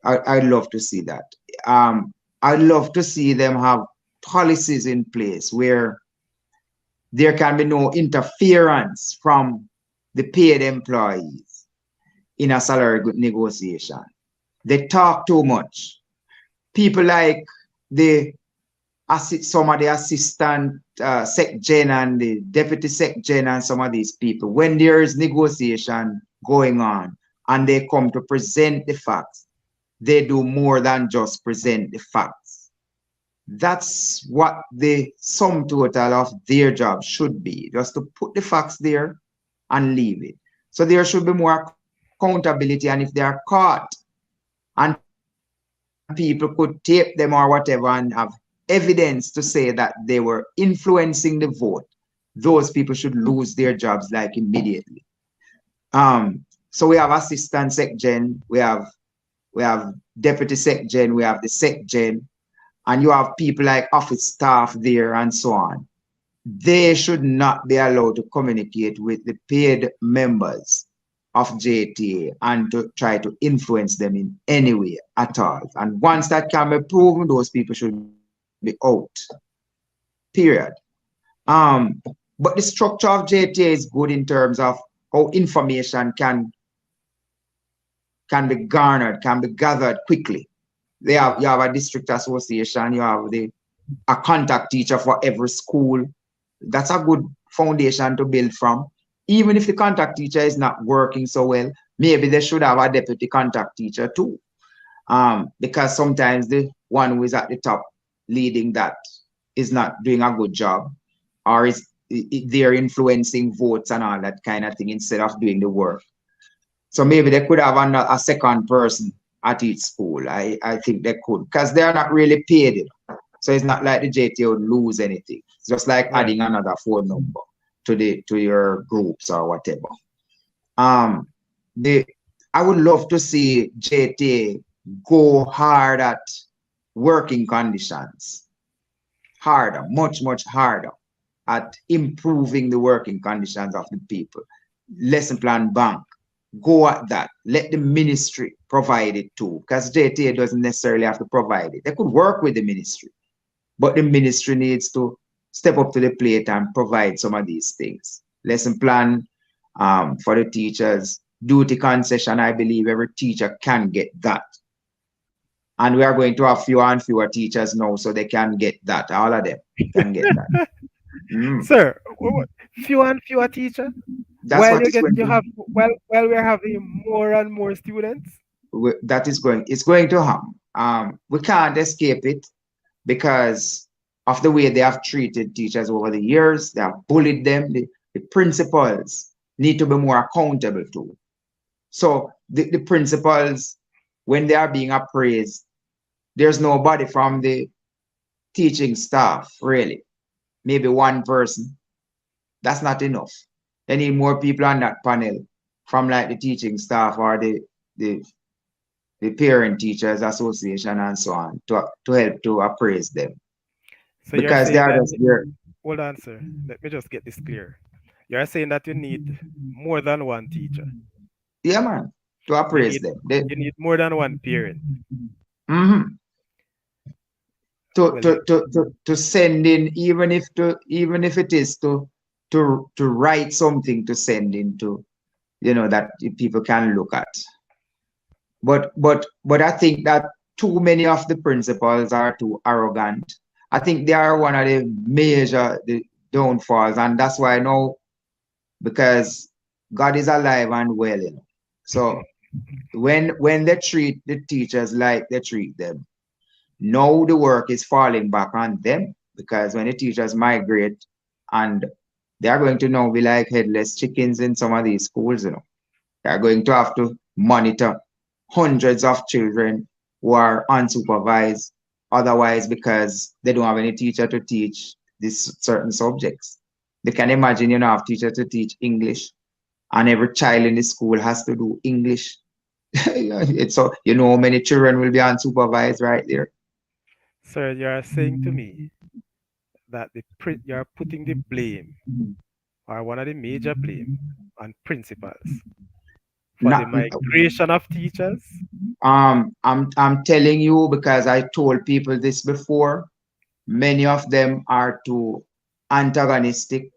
I'd love to see that. I'd love to see them have policies in place where there can be no interference from the paid employees in a salary negotiation. They talk too much. People like some of the assistant sec gen and the deputy sec gen and some of these people, when there is negotiation going on and they come to present the facts, they do more than just present the facts. That's what the sum total of their job should be, just to put the facts there and leave it. So there should be more accountability, and if they are caught and people could tape them or whatever and have evidence to say that they were influencing the vote, those people should lose their jobs like immediately. So we have assistant sec gen, we have deputy sec gen, we have the sec gen, and you have people like office staff there and so on. They should not be allowed to communicate with the paid members of JTA and to try to influence them in any way at all. And once that can be proven, those people should be out. Period. But the structure of JTA is good in terms of how information can be garnered, can be gathered quickly. You have a district association, you have a contact teacher for every school. That's a good foundation to build from. Even if the contact teacher is not working so well, maybe they should have a deputy contact teacher too. Because sometimes the one who is at the top leading that is not doing a good job, or they're influencing votes and all that kind of thing instead of doing the work. So maybe they could have a second person at each school. I think they could, because they're not really paid. So it's not like the JTA would lose anything. It's just like adding another phone number to your groups or whatever. I would love to see JTA go hard at working conditions. Harder, much, much harder at improving the working conditions of the people. Lesson plan bank. Go at that. Let the ministry provide it too, because JTA doesn't necessarily have to provide it. They could work with the ministry, but the ministry needs to step up to the plate and provide some of these things. Lesson plan for the teachers, duty concession. I believe every teacher can get that. And we are going to have fewer and fewer teachers now, so they can get that. All of them can get that. Sir, fewer and fewer teachers? That's what while we're having more and more students? It's going to happen. We can't escape it because of the way they have treated teachers over the years. They have bullied them. The principals need to be more accountable to. So the principals, when they are being appraised, there's nobody from the teaching staff, really. Maybe one person. That's not enough. They need more people on that panel from like the teaching staff or the, the parent teachers association and so on to help to appraise them So you're because they saying are that, just there. hold on, sir. Let me just get this clear. You're saying that you need more than one teacher. Yeah, man, to You appraise need them. They, you need more than one parent. mhm. to, Well, to, to, to, to send in, even if it is to write something to send in to, that people can look at. But I think that too many of the principals are too arrogant. I think they are one of the major the downfalls, and that's why I know, because God is alive and well. So when they treat the teachers like they treat them, now the work is falling back on them, because when the teachers migrate, and they are going to now be like headless chickens in some of these schools. They are going to have to monitor hundreds of children who are unsupervised otherwise, because they don't have any teacher to teach these certain subjects. They can imagine, have teacher to teach English, and every child in the school has to do English. It's so, how many children will be unsupervised right there. sir, you're saying to me that you're putting the blame, or one of the major blame, on principals for the Not, migration of teachers. I'm telling you, because I told people this before. Many of them are too antagonistic.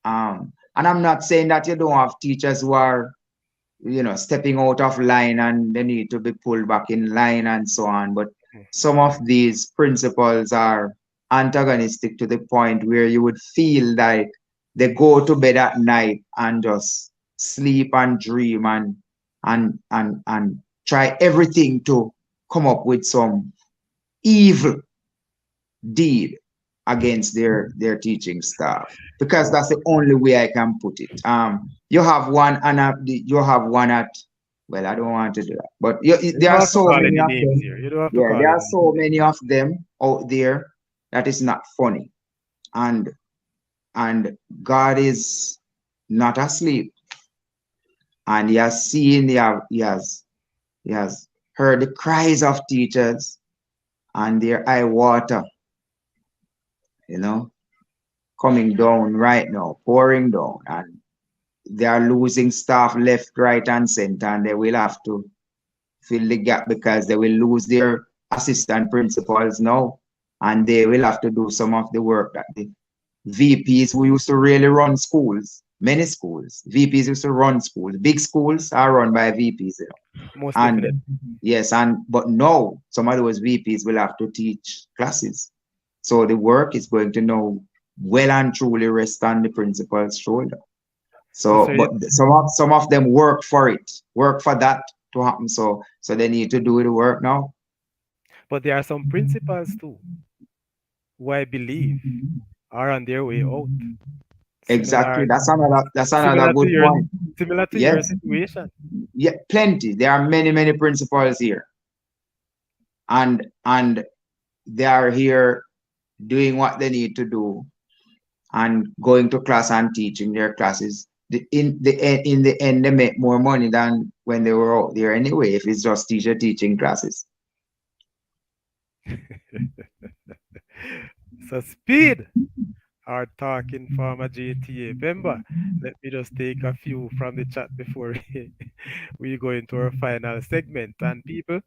And I'm not saying that you don't have teachers who are, stepping out of line and they need to be pulled back in line and so on. But some of these principles are antagonistic to the point where you would feel like they go to bed at night and just sleep and dream and try everything to come up with some evil deed against their teaching staff, because Oh, that's the only way I can put it. You have one, and you have one at, well, I don't want to do that, but you there don't are have to so call many any of names them. here. You don't have to Yeah, call there are any so names. many of them out there that is not funny, and and God is not asleep, and He has seen, He has heard the cries of teachers and their eye water, you know, coming down right now, pouring down, and they are losing staff left, right, and center, and they will have to fill the gap because they will lose their assistant principals now, and they will have to do some of the work that the VPs who used to really run schools, many schools, VPs used to run schools. Big schools are run by VPs. Most And definitely. yes, but now some of those VPs will have to teach classes. So the work is going to now well and truly rest on the principal's shoulder. So, So, sir, but some of them work for it, work for that to happen. So they need to do the work now. but there are some principals too who I believe are on their way out. Exactly. Similar, That's another similar to good your, point. similar to your Yes. situation. Yeah, plenty. There are many principals here, and they are here doing what they need to do and going to class and teaching their classes. In the end, they make more money than when they were out there anyway. If it's just teacher teaching classes. So, Speed, our talking former JTA member. Let me just take a few from the chat before we go into our final segment. And people,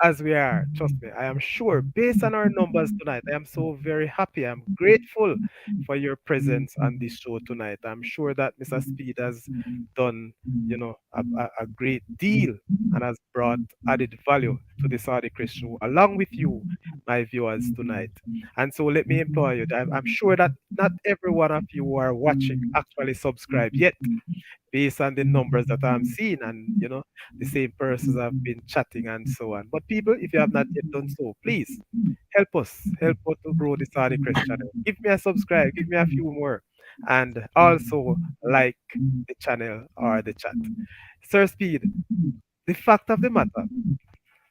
as we are, trust me, I am sure, based on our numbers tonight, I am so very happy. I'm grateful for your presence on this show tonight. I'm sure that Mr. Speed has done, a great deal and has brought added value to the Saudichress show, along with you, my viewers, tonight. And so let me implore you that I'm sure that not every one of you who are watching actually subscribe yet. based on the numbers that I'm seeing, and the same persons have been chatting and so on. But people, if you have not yet done so, please help us to grow the Saudichress channel. Give me a subscribe, give me a few more, and also like the channel or the chat. Sir Speed, the fact of the matter,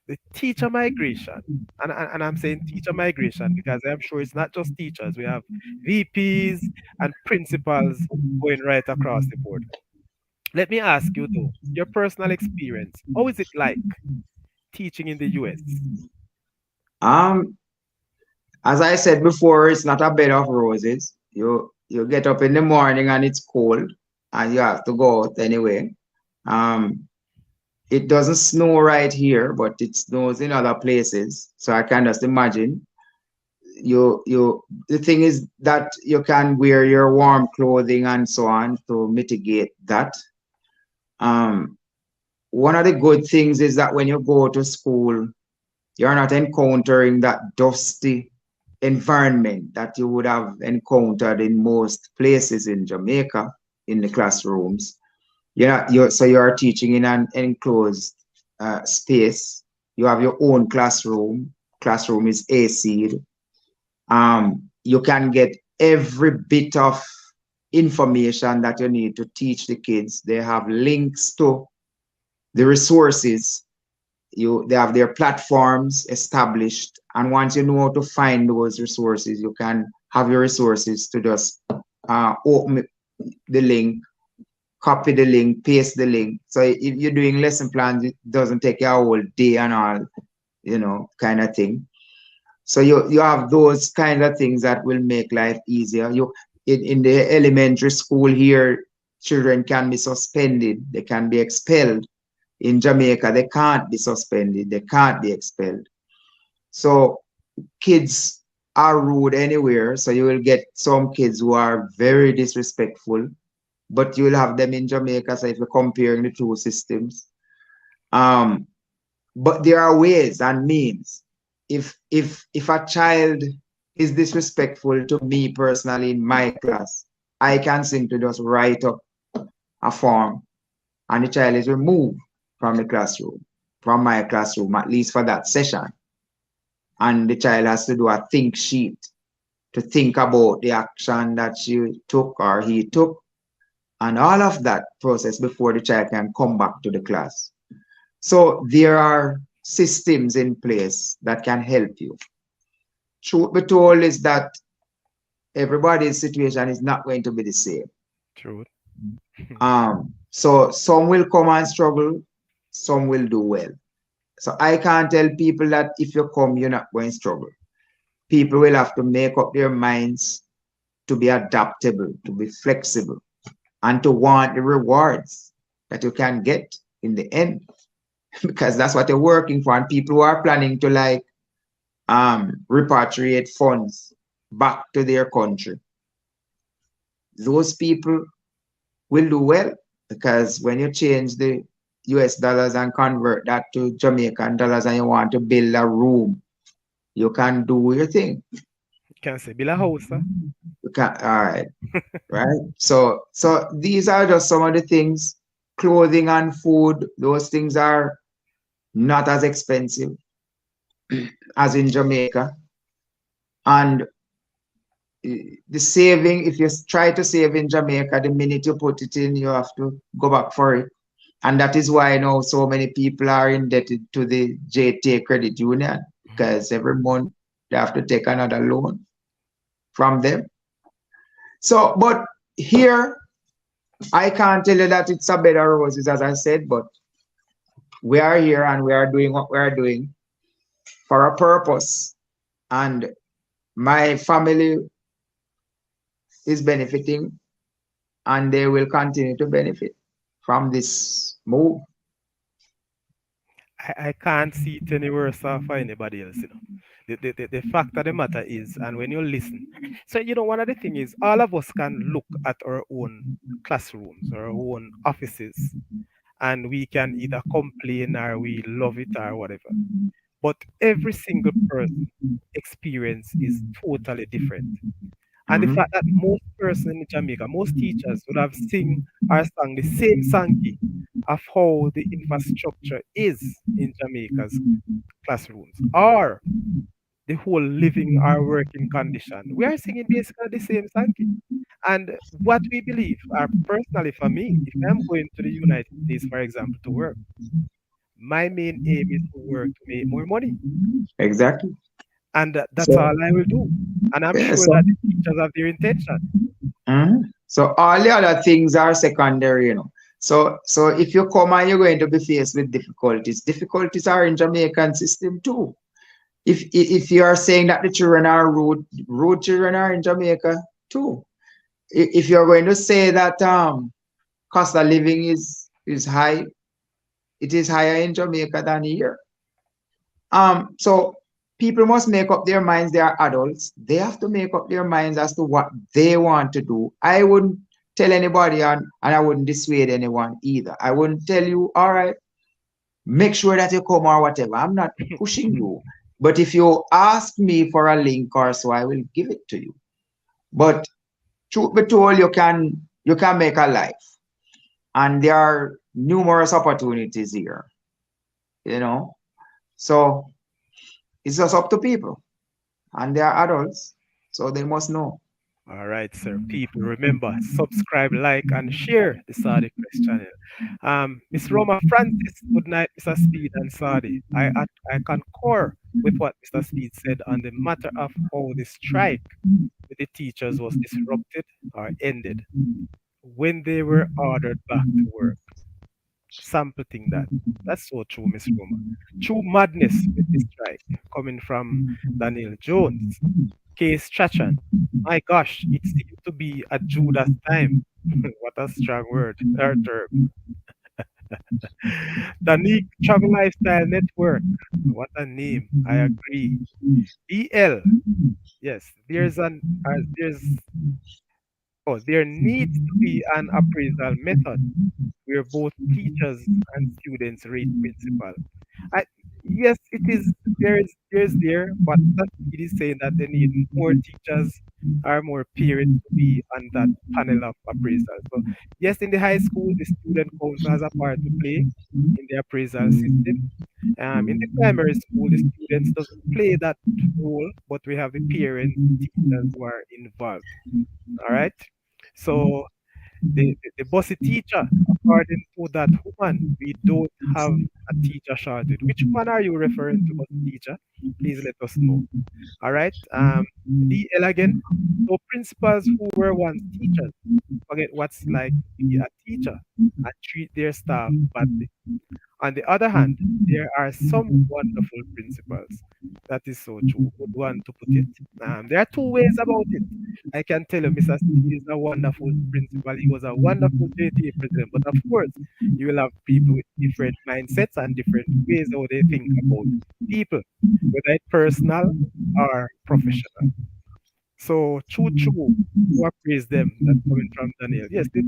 the teacher migration, and I'm saying teacher migration because I'm sure it's not just teachers. We have VPs and principals going right across the board. Let me ask you though, your personal experience, how is it like teaching in the US? Um, as I said before, it's not a bed of roses. You get up in the morning and it's cold, and you have to go out anyway. Um, it doesn't snow right here, but it snows in other places. So I can just imagine. The thing is that you can wear your warm clothing and so on to mitigate that. Um, One of the good things is that when you go to school, you're not encountering that dusty environment that you would have encountered in most places in Jamaica in the classrooms. So you're teaching in an enclosed space. You have your own classroom. Classroom is AC'd. You can get every bit of information that you need to teach the kids. They have links to the resources. They have their platforms established, and once you know how to find those resources, you can have your resources to just open the link, copy the link, paste the link. So if you're doing lesson plans, it doesn't take you a whole day and all, kind of thing. So you have those kind of things that will make life easier. In the elementary school here, children can be suspended, they can be expelled. In Jamaica, they can't be suspended, they can't be expelled. So kids are rude anywhere. So you will get some kids who are very disrespectful, but you will have them in Jamaica. So if you're comparing the two systems, um, but there are ways and means. If a child is disrespectful to me personally in my class, I can simply just write up a form, and the child is removed from the classroom, from my classroom, at least for that session. And the child has to do a think sheet to think about the action that she took or he took, and all of that process before the child can come back to the class. So there are systems in place that can help you. Truth be told is that everybody's situation is not going to be the same. True. So some will come and struggle, some will do well. So I can't tell people that if you come, you're not going to struggle. People will have to make up their minds to be adaptable, to be flexible, and to want the rewards that you can get in the end, because that's what you're working for. And people who are planning to repatriate funds back to their country, those people will do well, because when you change the US dollars and convert that to Jamaican dollars and you want to build a room, you can do your thing. You can say Bila Hausa. You can, all right, right? So these are just some of the things. Clothing and food, those things are not as expensive as in Jamaica. And the saving, if you try to save in Jamaica, the minute you put it in, you have to go back for it. And that is why now so many people are indebted to the JTA Credit Union, because every month they have to take another loan from them. So, but here, I can't tell you that it's a bed of roses, as I said, but we are here and we are doing what we are doing for a purpose. And my family is benefiting, and they will continue to benefit from this move. I can't see it any worse for anybody else. The fact of the matter is, and when you listen, so one of the things is all of us can look at our own classrooms or our own offices, and we can either complain or we love it or whatever. But every single person experience is totally different. And the Mm-hmm. fact that most person in Jamaica, most teachers would have sing or sung the same song of how the infrastructure is in Jamaica's classrooms, or the whole living or working condition. We are singing basically the same song. And what we believe, personally for me, if I'm going to the United States, for example, to work, my main aim is to work to make more money. Exactly. And that's So all I will do. And I'm yeah, sure so that the teachers have their intention. so all the other things are secondary, you know. So if you come and you're going to be faced with difficulties, difficulties are in Jamaican system too. If you are saying that the children are rude children are in Jamaica too. If you're going to say that cost of living is high, it is higher in Jamaica than here. So people must make up their minds. They are adults. They have to make up their minds as to what they want to do. I wouldn't tell anybody, and I wouldn't dissuade anyone either. I wouldn't tell you, all right, make sure that you come or whatever. I'm not pushing you. But if you ask me for a link or so, I will give it to you. But truth be told, you can make a life. And there are numerous opportunities here, you know. So it's just up to people. And they are adults, so they must know. All right, sir. People, remember, subscribe, like, and share the Saudichress channel. Miss Roma Francis, good night, Mr. Speed and Saudi. I concur with what Mr. Speed said on the matter of how the strike with the teachers was disrupted or ended when they were ordered back to work. Sample thing that. That's so true, Miss Roma. True madness with the strike coming from Daniel Jones. Case Strachan. My gosh, it seemed to be a Judas time. What a strong word or term. The Nick Travel Lifestyle Network. What a name. I agree. EL. Yes, there needs to be an appraisal method where both teachers and students rate principal. I, yes, it is. There, but that it is saying that they need more teachers or more parents to be on that panel of appraisal. So yes, in the high school, the student council has a part to play in the appraisal system. In the primary school, the students doesn't play that role, but we have the parents, the teachers who are involved. All right. So the bossy teacher, according to that woman, we don't have a teacher shortage. Which one are you referring to, bossy teacher? Please let us know. All right. DL again. So principals who were once teachers forget what's like to be a teacher and treat their staff badly. On the other hand, there are some wonderful principals. That is so true. Good one to put it. There are two ways about it. I can tell you, Mr. Speed is a wonderful principal. He was a wonderful JTA president. But of course, you will have people with different mindsets and different ways how they think about people, whether it's personal or professional. So true, to appraise them. That's coming from Daniel. Yes, the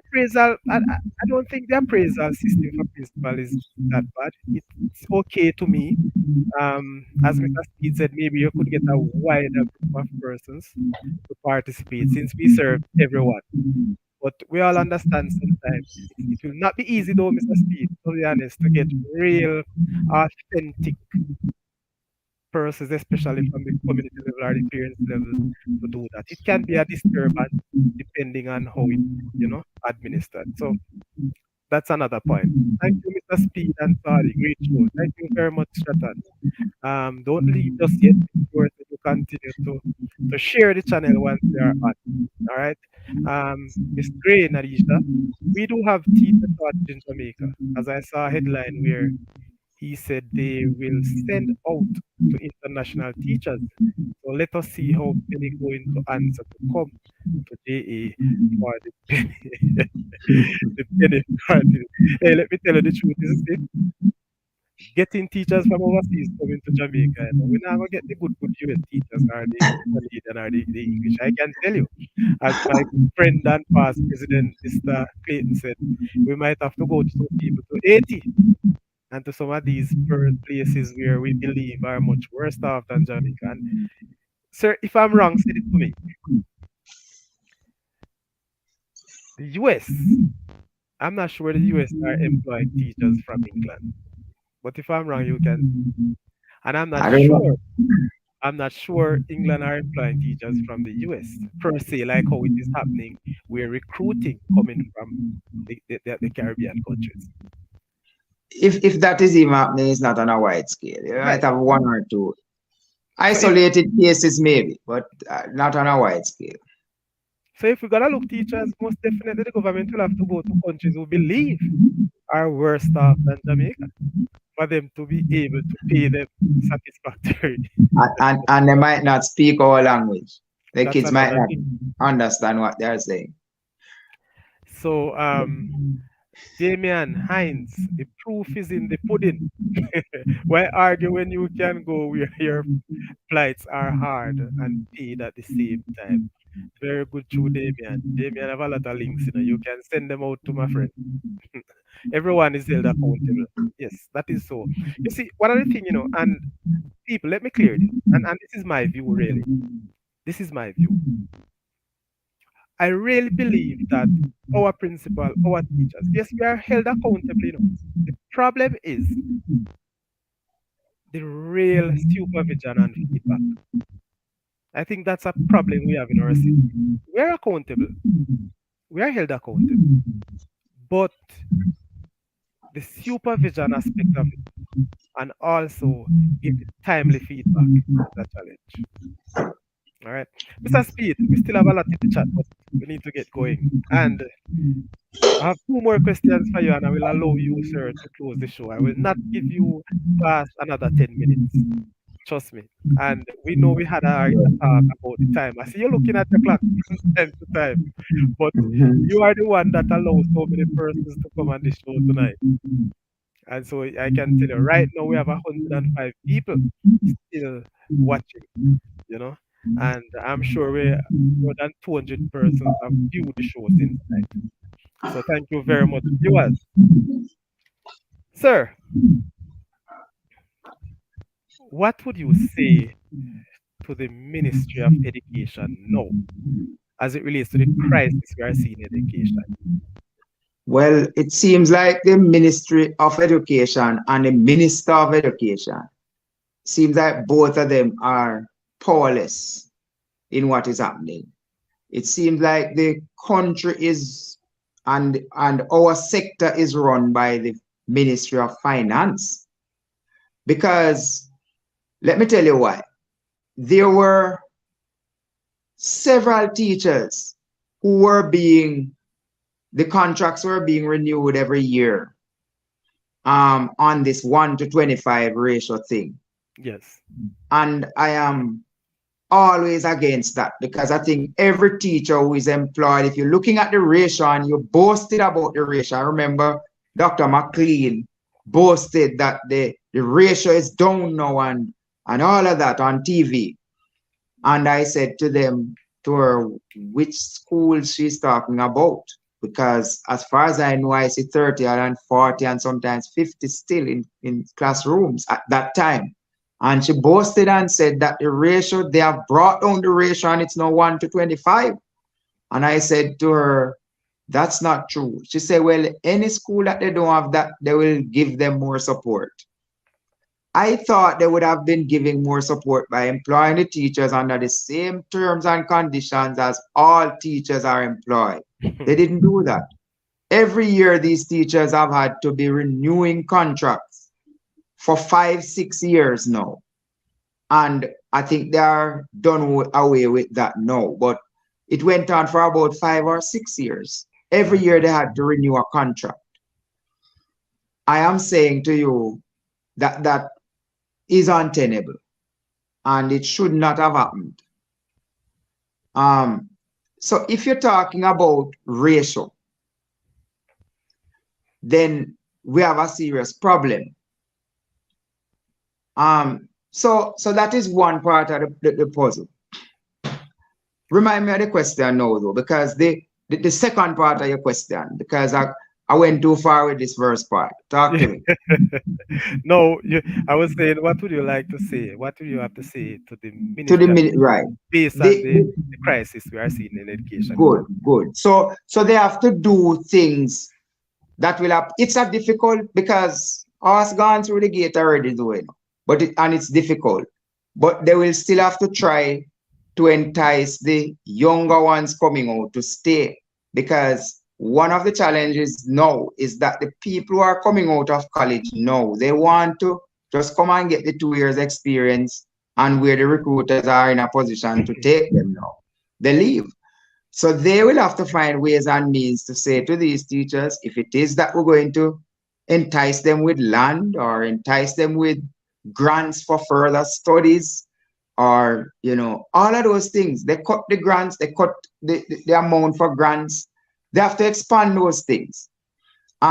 appraisal. I don't think the appraisal system for principal is that bad. It's okay to me. As Mr. Speed said, maybe you could get a wider group of persons to participate since we serve everyone. But we all understand sometimes it will not be easy though, Mr. Speed, to be honest, to get real, authentic persons, especially from the community level or the parents level, to do that. It can be a disturbance depending on how it, administered. So that's another point. Thank you, Mr. Speed and Sadi. Great show. Thank you very much, Shatan. Don't leave just yet. Yours to continue to share the channel once they are on. All right. Miss Gray, Narisha, we do have teacher shortage in Jamaica. As I saw a headline where he said they will send out to international teachers. So let us see how Penny going to answer to come to JA for the penny, the penny party. Hey, let me tell you the truth. This is it. Getting teachers from overseas coming to Jamaica. We're not gonna get the good US teachers or the Canadian or the English. I can tell you, as my friend and past president, Mr. Clayton said, we might have to go to some people to 80 and to some of these places where we believe are much worse off than Jamaica. And sir, if I'm wrong, say it to me. The US, I'm not sure the US are employing teachers from England. But if I'm wrong, you can. And I don't know. I'm not sure England are employing teachers from the US per se, like how it is happening. We're recruiting coming from the Caribbean countries. If that is even happening, it's not on a wide scale. You might Right. have one or two So if isolated cases, maybe, but not on a wide scale. so if we're gonna look teachers, most definitely the government will have to go to countries who believe are worse off than Jamaica for them to be able to pay them satisfactory. And they might not speak our language. The That's kids might another not thing. understand what they're saying. So Damian Hines, the proof is in the pudding. Why argue when you can go where your flights are hard and paid at the same time? Very good, true, Damian. Damian have a lot of links, You can send them out to my friend. Everyone is held accountable. Yes, that is so. You see, one other thing, and people, let me clear this. And this is my view, really. This is my view. I really believe that our principal, our teachers, yes, we are held accountable. The problem is the real supervision and feedback. I think that's a problem we have in our system. We are accountable. We are held accountable. But the supervision aspect of it and also giving timely feedback is a challenge. All right. Mr. Speed, we still have a lot in the chat, but we need to get going. And I have two more questions for you, and I will allow you, sir, to close the show. I will not give you past another 10 minutes. Trust me. And we know we had a talk about the time. I see you looking at the clock from time to time, but you are the one that allows so many persons to come on the show tonight. And so I can tell you right now we have 105 people still watching, you know, and I'm sure we more than 200 persons have viewed the show since tonight. So thank you very much, viewers. Sir, what would you say to the Ministry of Education now as it relates to the crisis we are seeing in education? Well, it seems like the Ministry of Education and the Minister of Education seems like both of them are powerless in what is happening. It seems like the country is and our sector is run by the Ministry of Finance. Because let me tell you why. There were several teachers who were the contracts were being renewed every year on this 1 to 25 ratio thing. Yes. And I am always against that because I think every teacher who is employed, if you're looking at the ratio and you boasted about the ratio, I remember Dr. McLean boasted that the ratio is down now and all of that on TV. And I said to her, which school she's talking about? Because as far as I know, I see 30 and 40 and sometimes 50 still in classrooms at that time. And she boasted and said that the ratio, they have brought down the ratio and it's now 1 to 25. And I said to her, that's not true. She said, well, any school that they don't have that, they will give them more support. I thought they would have been giving more support by employing the teachers under the same terms and conditions as all teachers are employed. They didn't do that. Every year, these teachers have had to be renewing contracts for 5, 6 years now. And I think they are done away with that now. But it went on for about 5 or 6 years. Every year they had to renew a contract. I am saying to you that that is untenable and it should not have happened. So if you're talking about ratio, then we have a serious problem. So that is one part of the puzzle. Remind me of the question now, though, because the second part of your question, because I went too far with this first part. Talk to me. No, I was saying, what would you like to say? What do you have to say to the To the Ministry of minute, right? Education based on the crisis we are seeing in education Good, currently? good. So they have to do things that will have. It's a difficult because us gone through the gate already doing, and it's difficult. But they will still have to try to entice the younger ones coming out to stay, because one of the challenges now is that the people who are coming out of college now, they want to just come and get the 2 years experience, and where the recruiters are in a position to take them now, they leave. So they will have to find ways and means to say to these teachers, if it is that we're going to entice them with land or entice them with grants for further studies, or all of those things, they cut the grants, they cut the amount for grants. They have to expand those things. They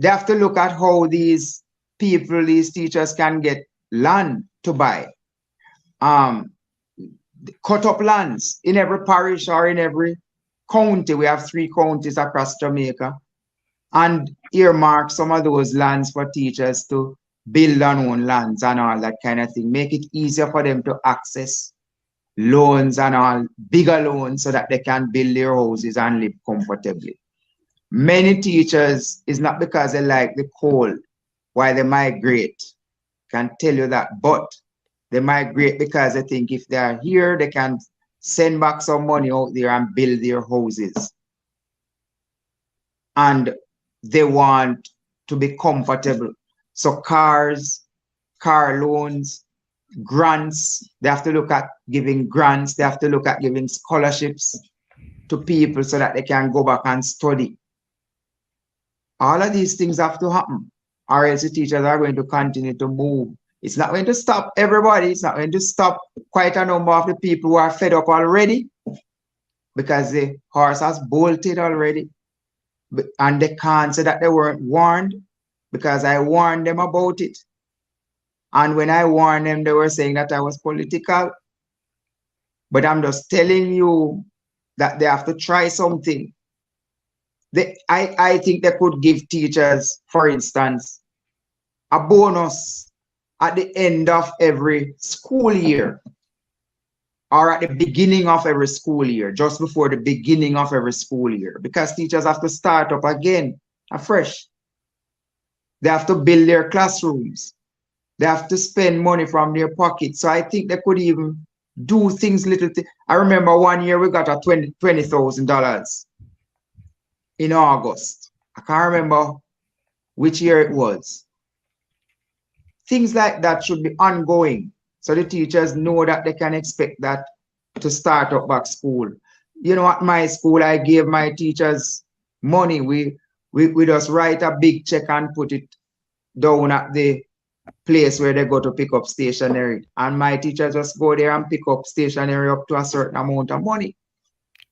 have to look at how these people, these teachers, can get land to buy. Cut up lands in every parish or in every county. We have 3 counties across Jamaica, and earmark some of those lands for teachers to build and own lands and all that kind of thing. Make it easier for them to access loans and all, bigger loans, so that they can build their houses and live comfortably. Many teachers, it's not because they like the cold why they migrate. Can tell you that, but they migrate because they think if they are here, they can send back some money out there and build their houses. And they want to be comfortable. So cars, car loans, grants, they have to look at giving grants, they have to look at giving scholarships to people so that they can go back and study. All of these things have to happen, or else the teachers are going to continue to move. It's not going to stop everybody. It's not going to stop quite a number of the people who are fed up already, because the horse has bolted already. And they can't say that they weren't warned, because I warned them about it. And when I warned them, they were saying that I was political. But I'm just telling you that they have to try something. I think they could give teachers, for instance, a bonus at the end of every school year, or at the beginning of every school year, just before the beginning of every school year, because teachers have to start up again afresh. They have to build their classrooms. They have to spend money from their pocket. So I think they could even do things little. I remember one year we got a $20,000 in August. I can't remember which year it was. Things like that should be ongoing, so the teachers know that they can expect that to start up back school. At my school, I gave my teachers money. We just write a big check and put it down at the place where they go to pick up stationery. And my teachers just go there and pick up stationery up to a certain amount of money.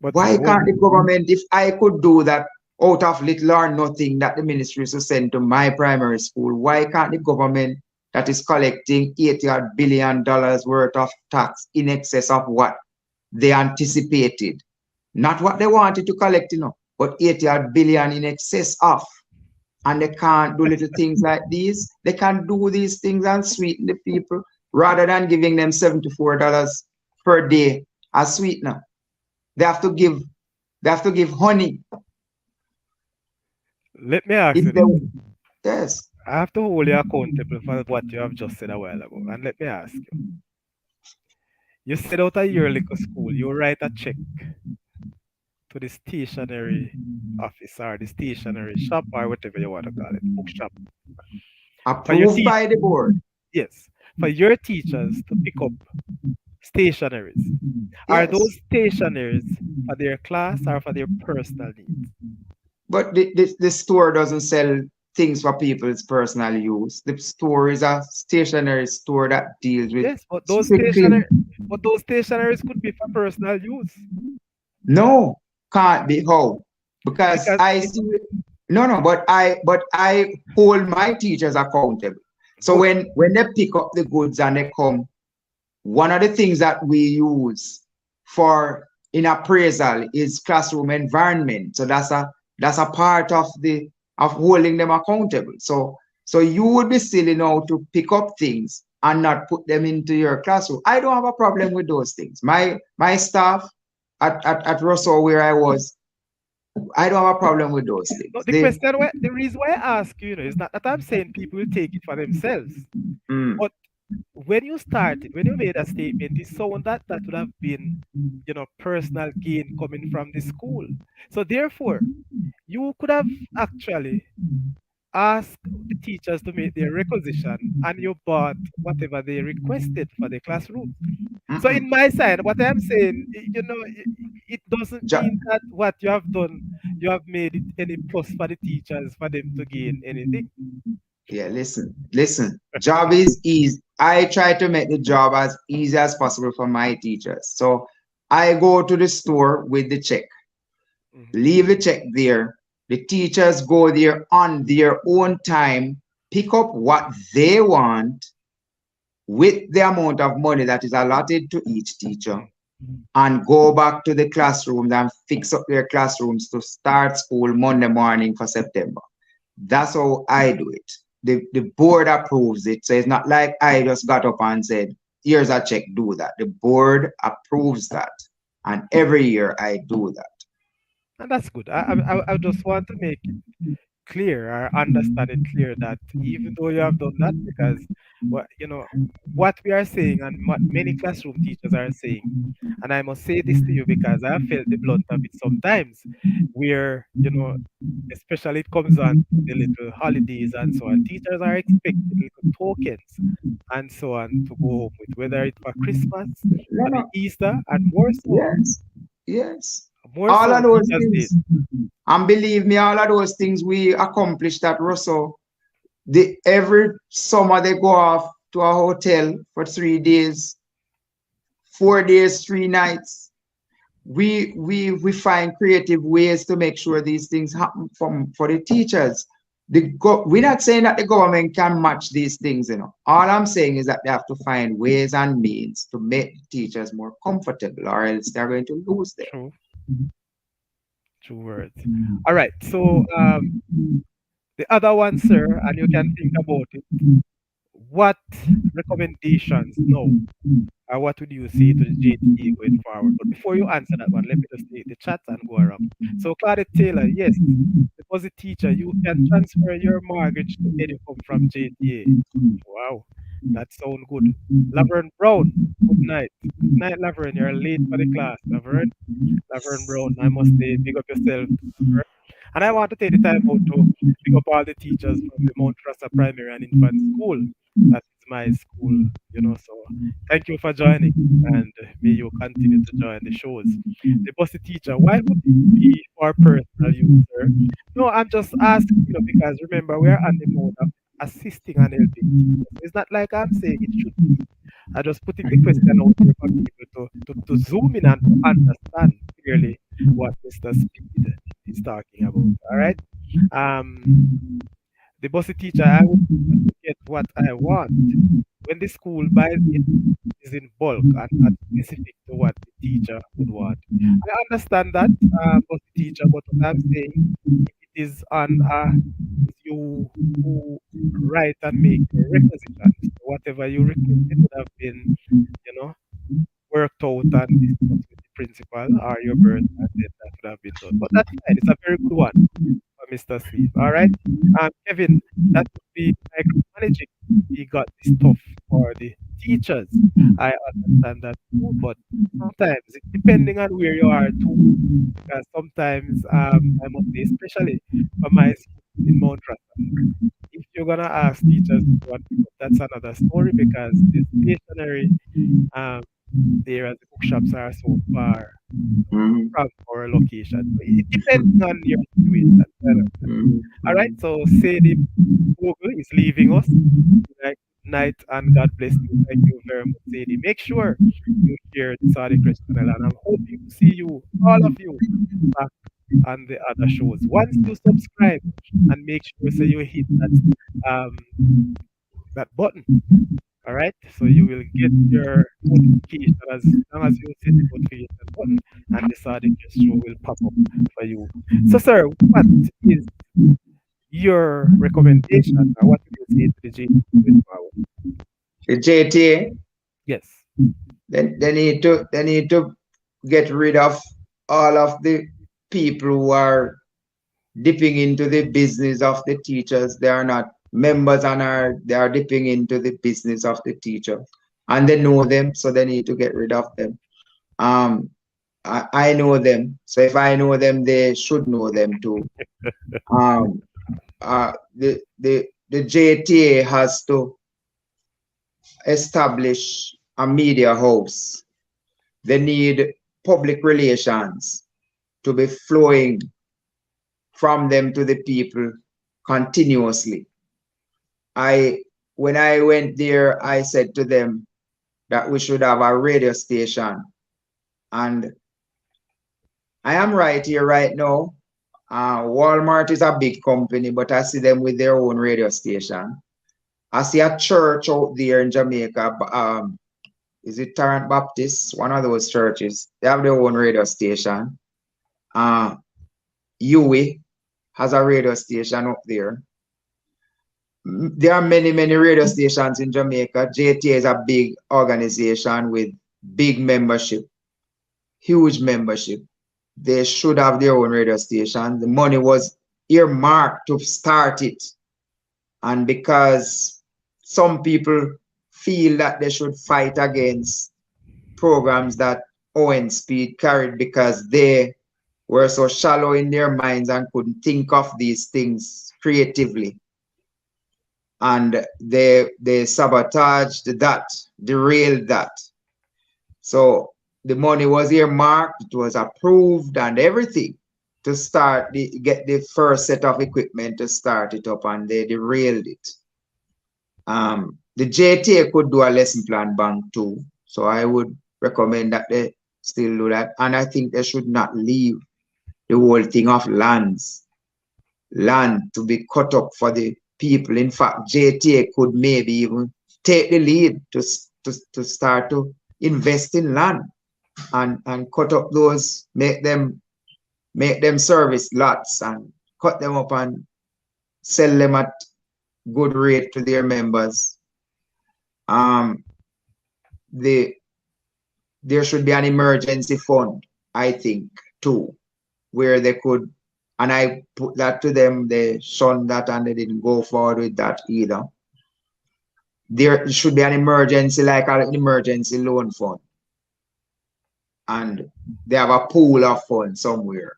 But Why no, can't the government, if I could do that out of little or nothing that the ministry used to send to my primary school, why can't the government that is collecting $80 billion worth of tax in excess of what they anticipated? Not what they wanted to collect, but $80 billion in excess of. And they can't do little things like these. They can do these things and sweeten the people, rather than giving them $74 per day as sweetener. They have to give honey. let me ask If you they, this. yes. I have to hold you accountable for what you have just said a while ago. And let me ask you. You said out of your little school, you write a check to the stationery office or the stationery shop or whatever you want to call it, bookshop. For your Approved teach by the board. Yes, for your teachers to pick up stationaries. Are Yes. those stationaries for their class or for their personal needs? But the store doesn't sell things for people's personal use. The store is a stationery store that deals with Yes, but strictly. those stationaries could be for personal use. No, can't be how. Because Because I see, no, but I hold my teachers accountable. So good. when they pick up the goods and they come, one of the things that we use for in appraisal is classroom environment. So that's a part of the of holding them accountable. So you would be silly now to pick up things and not put them into your classroom. I don't have a problem with those things. My staff at Russell where I was, I don't have a problem with those No, things. the question why the reason why I ask you, is not that I'm saying people will take it for themselves, Mm, but when you started, when you made a statement, it sounded that that would have been, personal gain coming from the school. So therefore, you could have actually asked the teachers to make their requisition, and you bought whatever they requested for the classroom. So mm-mm. in my side, what I'm saying, it doesn't Ja- mean that what you have done, you have made it any plus for the teachers for them to gain anything. yeah, listen. Job is easy. I try to make the job as easy as possible for my teachers. So I go to the store with the check, Mhm. leave the check there. The teachers go there on their own time, pick up what they want with the amount of money that is allotted to each teacher, Mm. and go back to the classrooms and fix up their classrooms to start school Monday morning for September. That's how I do it. The board approves it. So it's not like I just got up and said, here's a check, do that. The board approves that. And every year I do that. And that's good. I just want to make it clear or understand it clear that even though you have done that, because what we are saying and what many classroom teachers are saying, and I must say this to you because I have felt the blunt of it sometimes, where especially it comes on to the little holidays and so on. Teachers are expecting little tokens and so on to go home with, whether it's for Christmas, No, for the no. Easter, and more so, Yes. Yes. more All of so those teachers did. things. And believe me, all of those things we accomplished at Russell. Every summer they go off to a hotel for 3 days, 4 days, 3 nights. We find creative ways to make sure these things happen for the teachers. We're not saying that the government can match these things. All I'm saying is that they have to find ways and means to make the teachers more comfortable, or else they're going to lose them. True, true words. All right. So the other one, sir, and you can think about it. What recommendations now, or what would you say to the JTA going forward? But before you answer that one, let me just take the chat and go around. So Claudette Taylor, yes, deposit teacher, you can transfer your mortgage to Edicom from JTA. Wow, that sounds good. Laverne Brown, good night. Good night, Laverne. You're late for the class, Laverne. Laverne Brown, I must say, big up yourself. Laverne. And I want to take the time out to pick up all the teachers from the Mount Rasta Primary and Infant School. That is my school. So thank you for joining, and may you continue to join the shows. The bossy teacher, why would it be for personal use, sir? No, I'm just asking, because remember, we are on the mode of assisting and helping teachers. So it's not like I'm saying it should be. I'm just putting the question out there for people to zoom in and to understand clearly what Mr. Speed is talking about. All right. Um, the bossy teacher, I would prefer to get what I want. When the school buys it, is in bulk and not specific to what the teacher would want. I understand that, bossy teacher, but what I'm saying, if it is on is you who write and make your requisitions, so whatever you requested would have been, you know, worked out and discussed with the principal or your birth, and then that would have been done. But that's fine. It's a very good one for Mr. Speed. All right. Kevin, that would be micromanaging. We got this stuff for the teachers. I understand that too, but sometimes, depending on where you are too, because sometimes, I must say, especially for my school in Mount Rasta, if you're gonna ask teachers to go and pick up, that's another story because the stationery, um, there as the bookshops are so far Mhm, from our location. So it depends on your situation. All right. mhm, So Sadie Google is leaving us. Good night and God bless you. Thank you very much, Sadie. Make sure you share the Saudichress channel, and I'm hoping to see you, all of you, back on the other shows. Once you subscribe and make sure so you hit um that button. All right. So you will get your notification as long as you set the notification button, and the Saudichress show will pop up for you. So, sir, what is your recommendation or what would you say to the JTA going forward? The JTA, Yes. then they need to get rid of all of the people who are dipping into the business of the teachers. They are not members and they are dipping into the business of the teacher. And they know them, so they need to get rid of them. Um, I know them, so if I know them, they should know them too. Um, the JTA has to establish a media house. They need public relations to be flowing from them to the people continuously. When I went there, I said to them that we should have a radio station. And I am right here right now. Walmart is a big company, but I see them with their own radio station. I see a church out there in Jamaica. Is it Tarrant Baptist? One of those churches. They have their own radio station. UWI has a radio station up there. There are many, many radio stations in Jamaica. JTA is a big organization with big membership, huge membership. They should have their own radio station. The money was earmarked to start it. And because some people feel that they should fight against programs that Owen Speid carried because they were so shallow in their minds and couldn't think of these things creatively. And they sabotaged that, derailed that. So the money was earmarked, it was approved and everything to start get the first set of equipment to start it up, and they derailed it. The JTA could do a lesson plan bank too. So I would recommend that they still do that. And I think they should not leave the whole thing of land to be cut up for the people. In fact, JTA could maybe even take the lead to start to invest in land and cut up those, make them service lots and cut them up and sell them at good rate to their members. There should be an emergency fund, I think, too, where they could, and I put that to them, they shunned that and they didn't go forward with that either. There should be an emergency, like an emergency loan fund. And they have a pool of funds somewhere.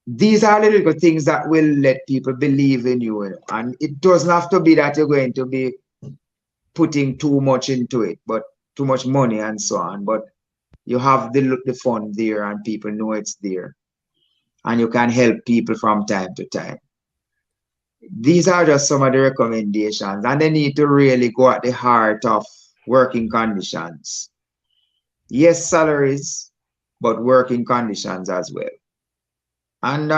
These are the little things that will let people believe in you. And it doesn't have to be that you're going to be putting too much into it, but too much money and so on. But you have the fund there and people know it's there. And you can help people from time to time. These are just some of the recommendations. And they need to really go at the heart of working conditions. Yes, salaries, but working conditions as well. And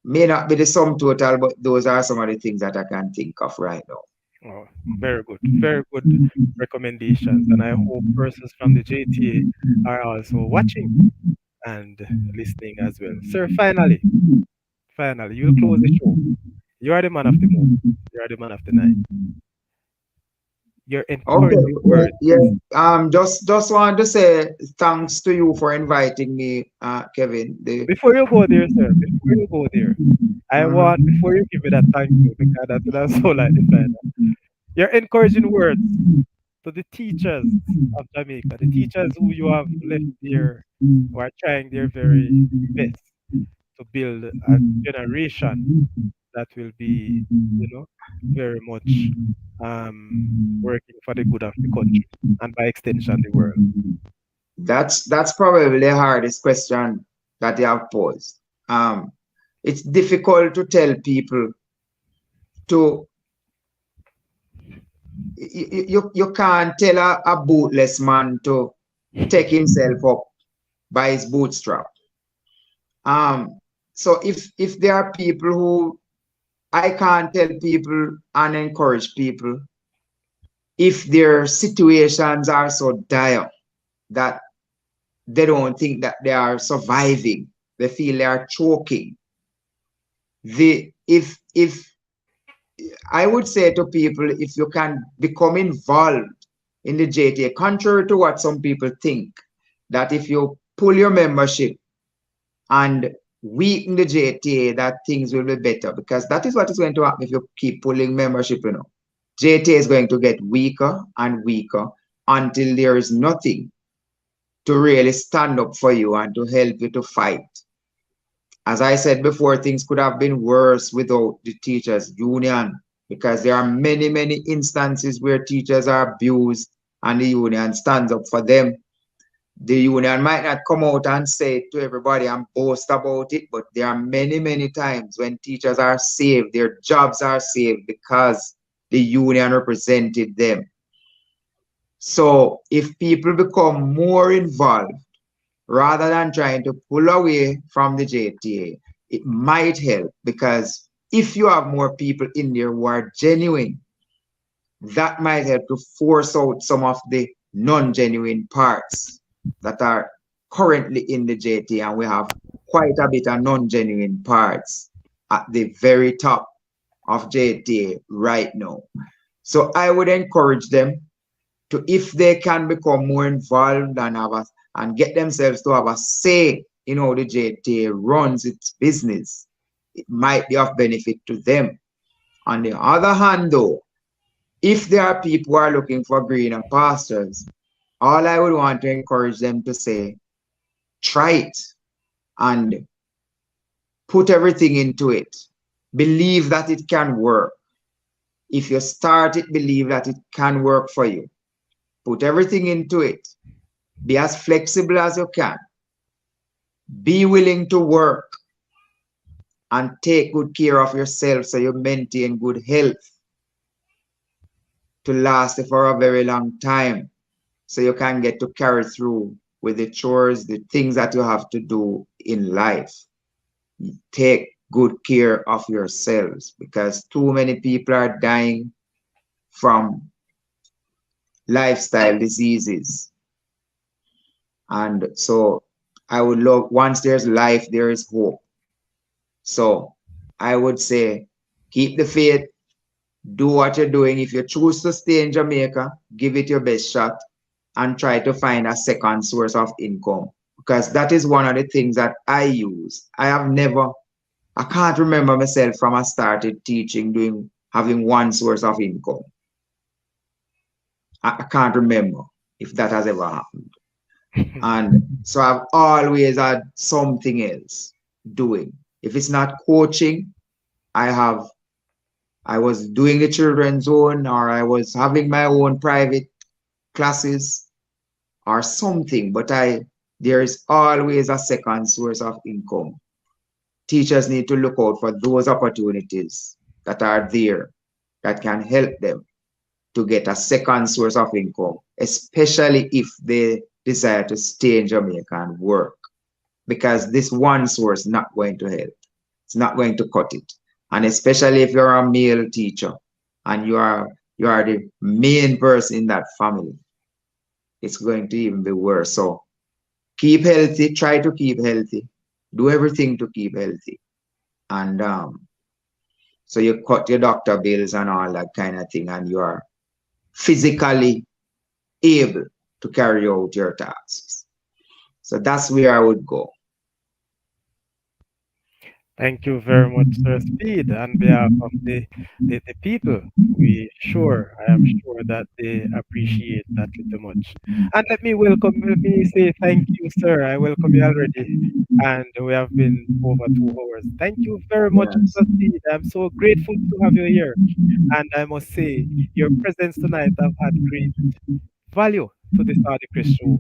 may not be the sum total, but those are some of the things that I can think of right now. Oh, very good recommendations. And I hope persons from the JTA are also watching and listening as well. Sir, finally, you'll close the show. You are the man of the moment. You are the man of the night. Your Okay, encouraging words. yes. Just want to say thanks to you for inviting me, Kevin. Before you go there, sir, before you go there, I want, before you give me that thank you, because that would have so like the final. Your encouraging words to the teachers of Jamaica, the teachers who you have left here, who are trying their very best to build a generation that will be, very much working for the good of the country and by extension the world. That's probably the hardest question that you have posed. It's difficult to tell people to you can't tell a bootless man to take himself up by his bootstrap. So if there are people who I can't tell people and encourage people if their situations are so dire that they don't think that they are surviving, they feel they are choking, If I would say to people, if you can become involved in the JTA, contrary to what some people think, that if you pull your membership and weaken the JTA, that things will be better, because that is what is going to happen if you keep pulling membership. JTA is going to get weaker and weaker until there is nothing to really stand up for you and to help you to fight. As I said before, things could have been worse without the teachers union, because there are many, many instances where teachers are abused and the union stands up for them. The union might not come out and say it to everybody and boast about it, but there are many, many times when teachers are saved, their jobs are saved because the union represented them. So if people become more involved rather than trying to pull away from the JTA, it might help, because if you have more people in there who are genuine, that might help to force out some of the non-genuine parts that are currently in the JTA, and we have quite a bit of non-genuine parts at the very top of JTA right now. So I would encourage them to, if they can become more involved and and get themselves to have a say in how the JTA runs its business, it might be of benefit to them. On the other hand, though, if there are people who are looking for greener pastures, all I would want to encourage them to say, try it and put everything into it. Believe that it can work. If you start it, believe that it can work for you. Put everything into it. Be as flexible as you can. Be willing to work and take good care of yourself so you maintain good health to last for a very long time, so you can get to carry through with the chores, the things that you have to do in life. Take good care of yourselves, because too many people are dying from lifestyle diseases. And so I would love, once there's life, there is hope. So I would say, keep the faith, do what you're doing. If you choose to stay in Jamaica, give it your best shot and try to find a second source of income, because that is one of the things that I use. I can't remember myself from I started teaching, having one source of income. I can't remember if that has ever happened. And so I've always had something else doing. If it's not coaching, I was doing the children's zone, or I was having my own private classes or something, but there is always a second source of income. Teachers need to look out for those opportunities that are there that can help them to get a second source of income, especially if they desire to stay in Jamaica and work, because this one source is not going to help. It's not going to cut it. And especially if you're a male teacher and you are the main person in that family, it's going to even be worse. So keep healthy, try to keep healthy, do everything to keep healthy. And so you cut your doctor bills and all that kind of thing, and you are physically able to carry out your tasks. So that's where I would go. Thank you very much, Sir Speed. On behalf of the people, I am sure that they appreciate that little much. And let me say thank you, sir. I welcome you already. And we have been over 2 hours. Thank you very much, Yes. Mr. Speed. I'm so grateful to have you here. And I must say, your presence tonight have had great value to the Saudichress show.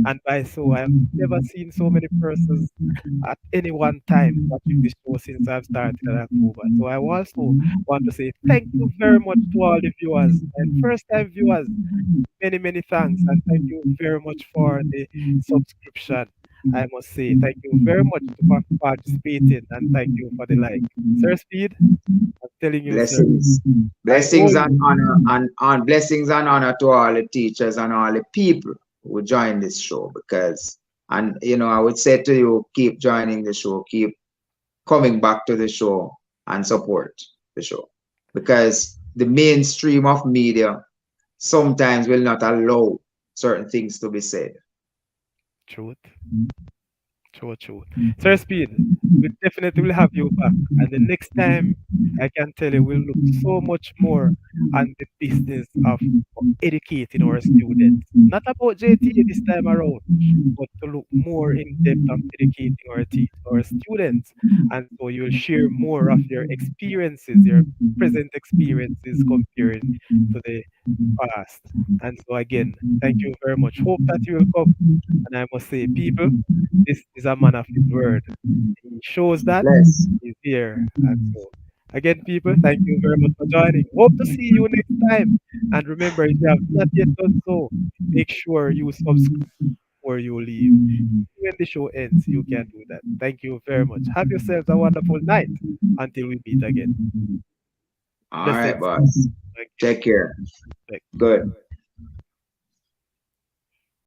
And by so, I have never seen so many persons at any one time watching the show since I've started in October. So I also want to say thank you very much to all the viewers and first time viewers. Many, many thanks. And thank you very much for the subscription. I must say thank you very much for participating and thank you for the like. Sir Speed, I'm telling you, sir, Blessings. I owe Blessings and you. honor and blessings and honor to all the teachers and all the people who join this show, because I would say to you, keep joining the show, keep coming back to the show, and support the show. Because the mainstream of media sometimes will not allow certain things to be said. Truth. True. Sir Speed, we definitely will have you back. And the next time, I can tell you, we'll look so much more on the business of educating our students. Not about JTA this time around, but to look more in depth of educating our students. And so you'll share more of your experiences, your present experiences comparing to the past. And so again, thank you very much. Hope that you will come. And I must say, people, this is a man of his word. He shows that Bless. he's here. And so, again, people, thank you very much for joining. Hope to see you next time. And remember, if you have not yet done so, make sure you subscribe before you leave. When the show ends, you can do that. Thank you very much. Have yourselves a wonderful night until we meet again. All right, Blessings. boss. Thank you. Take care. Thank you. Good.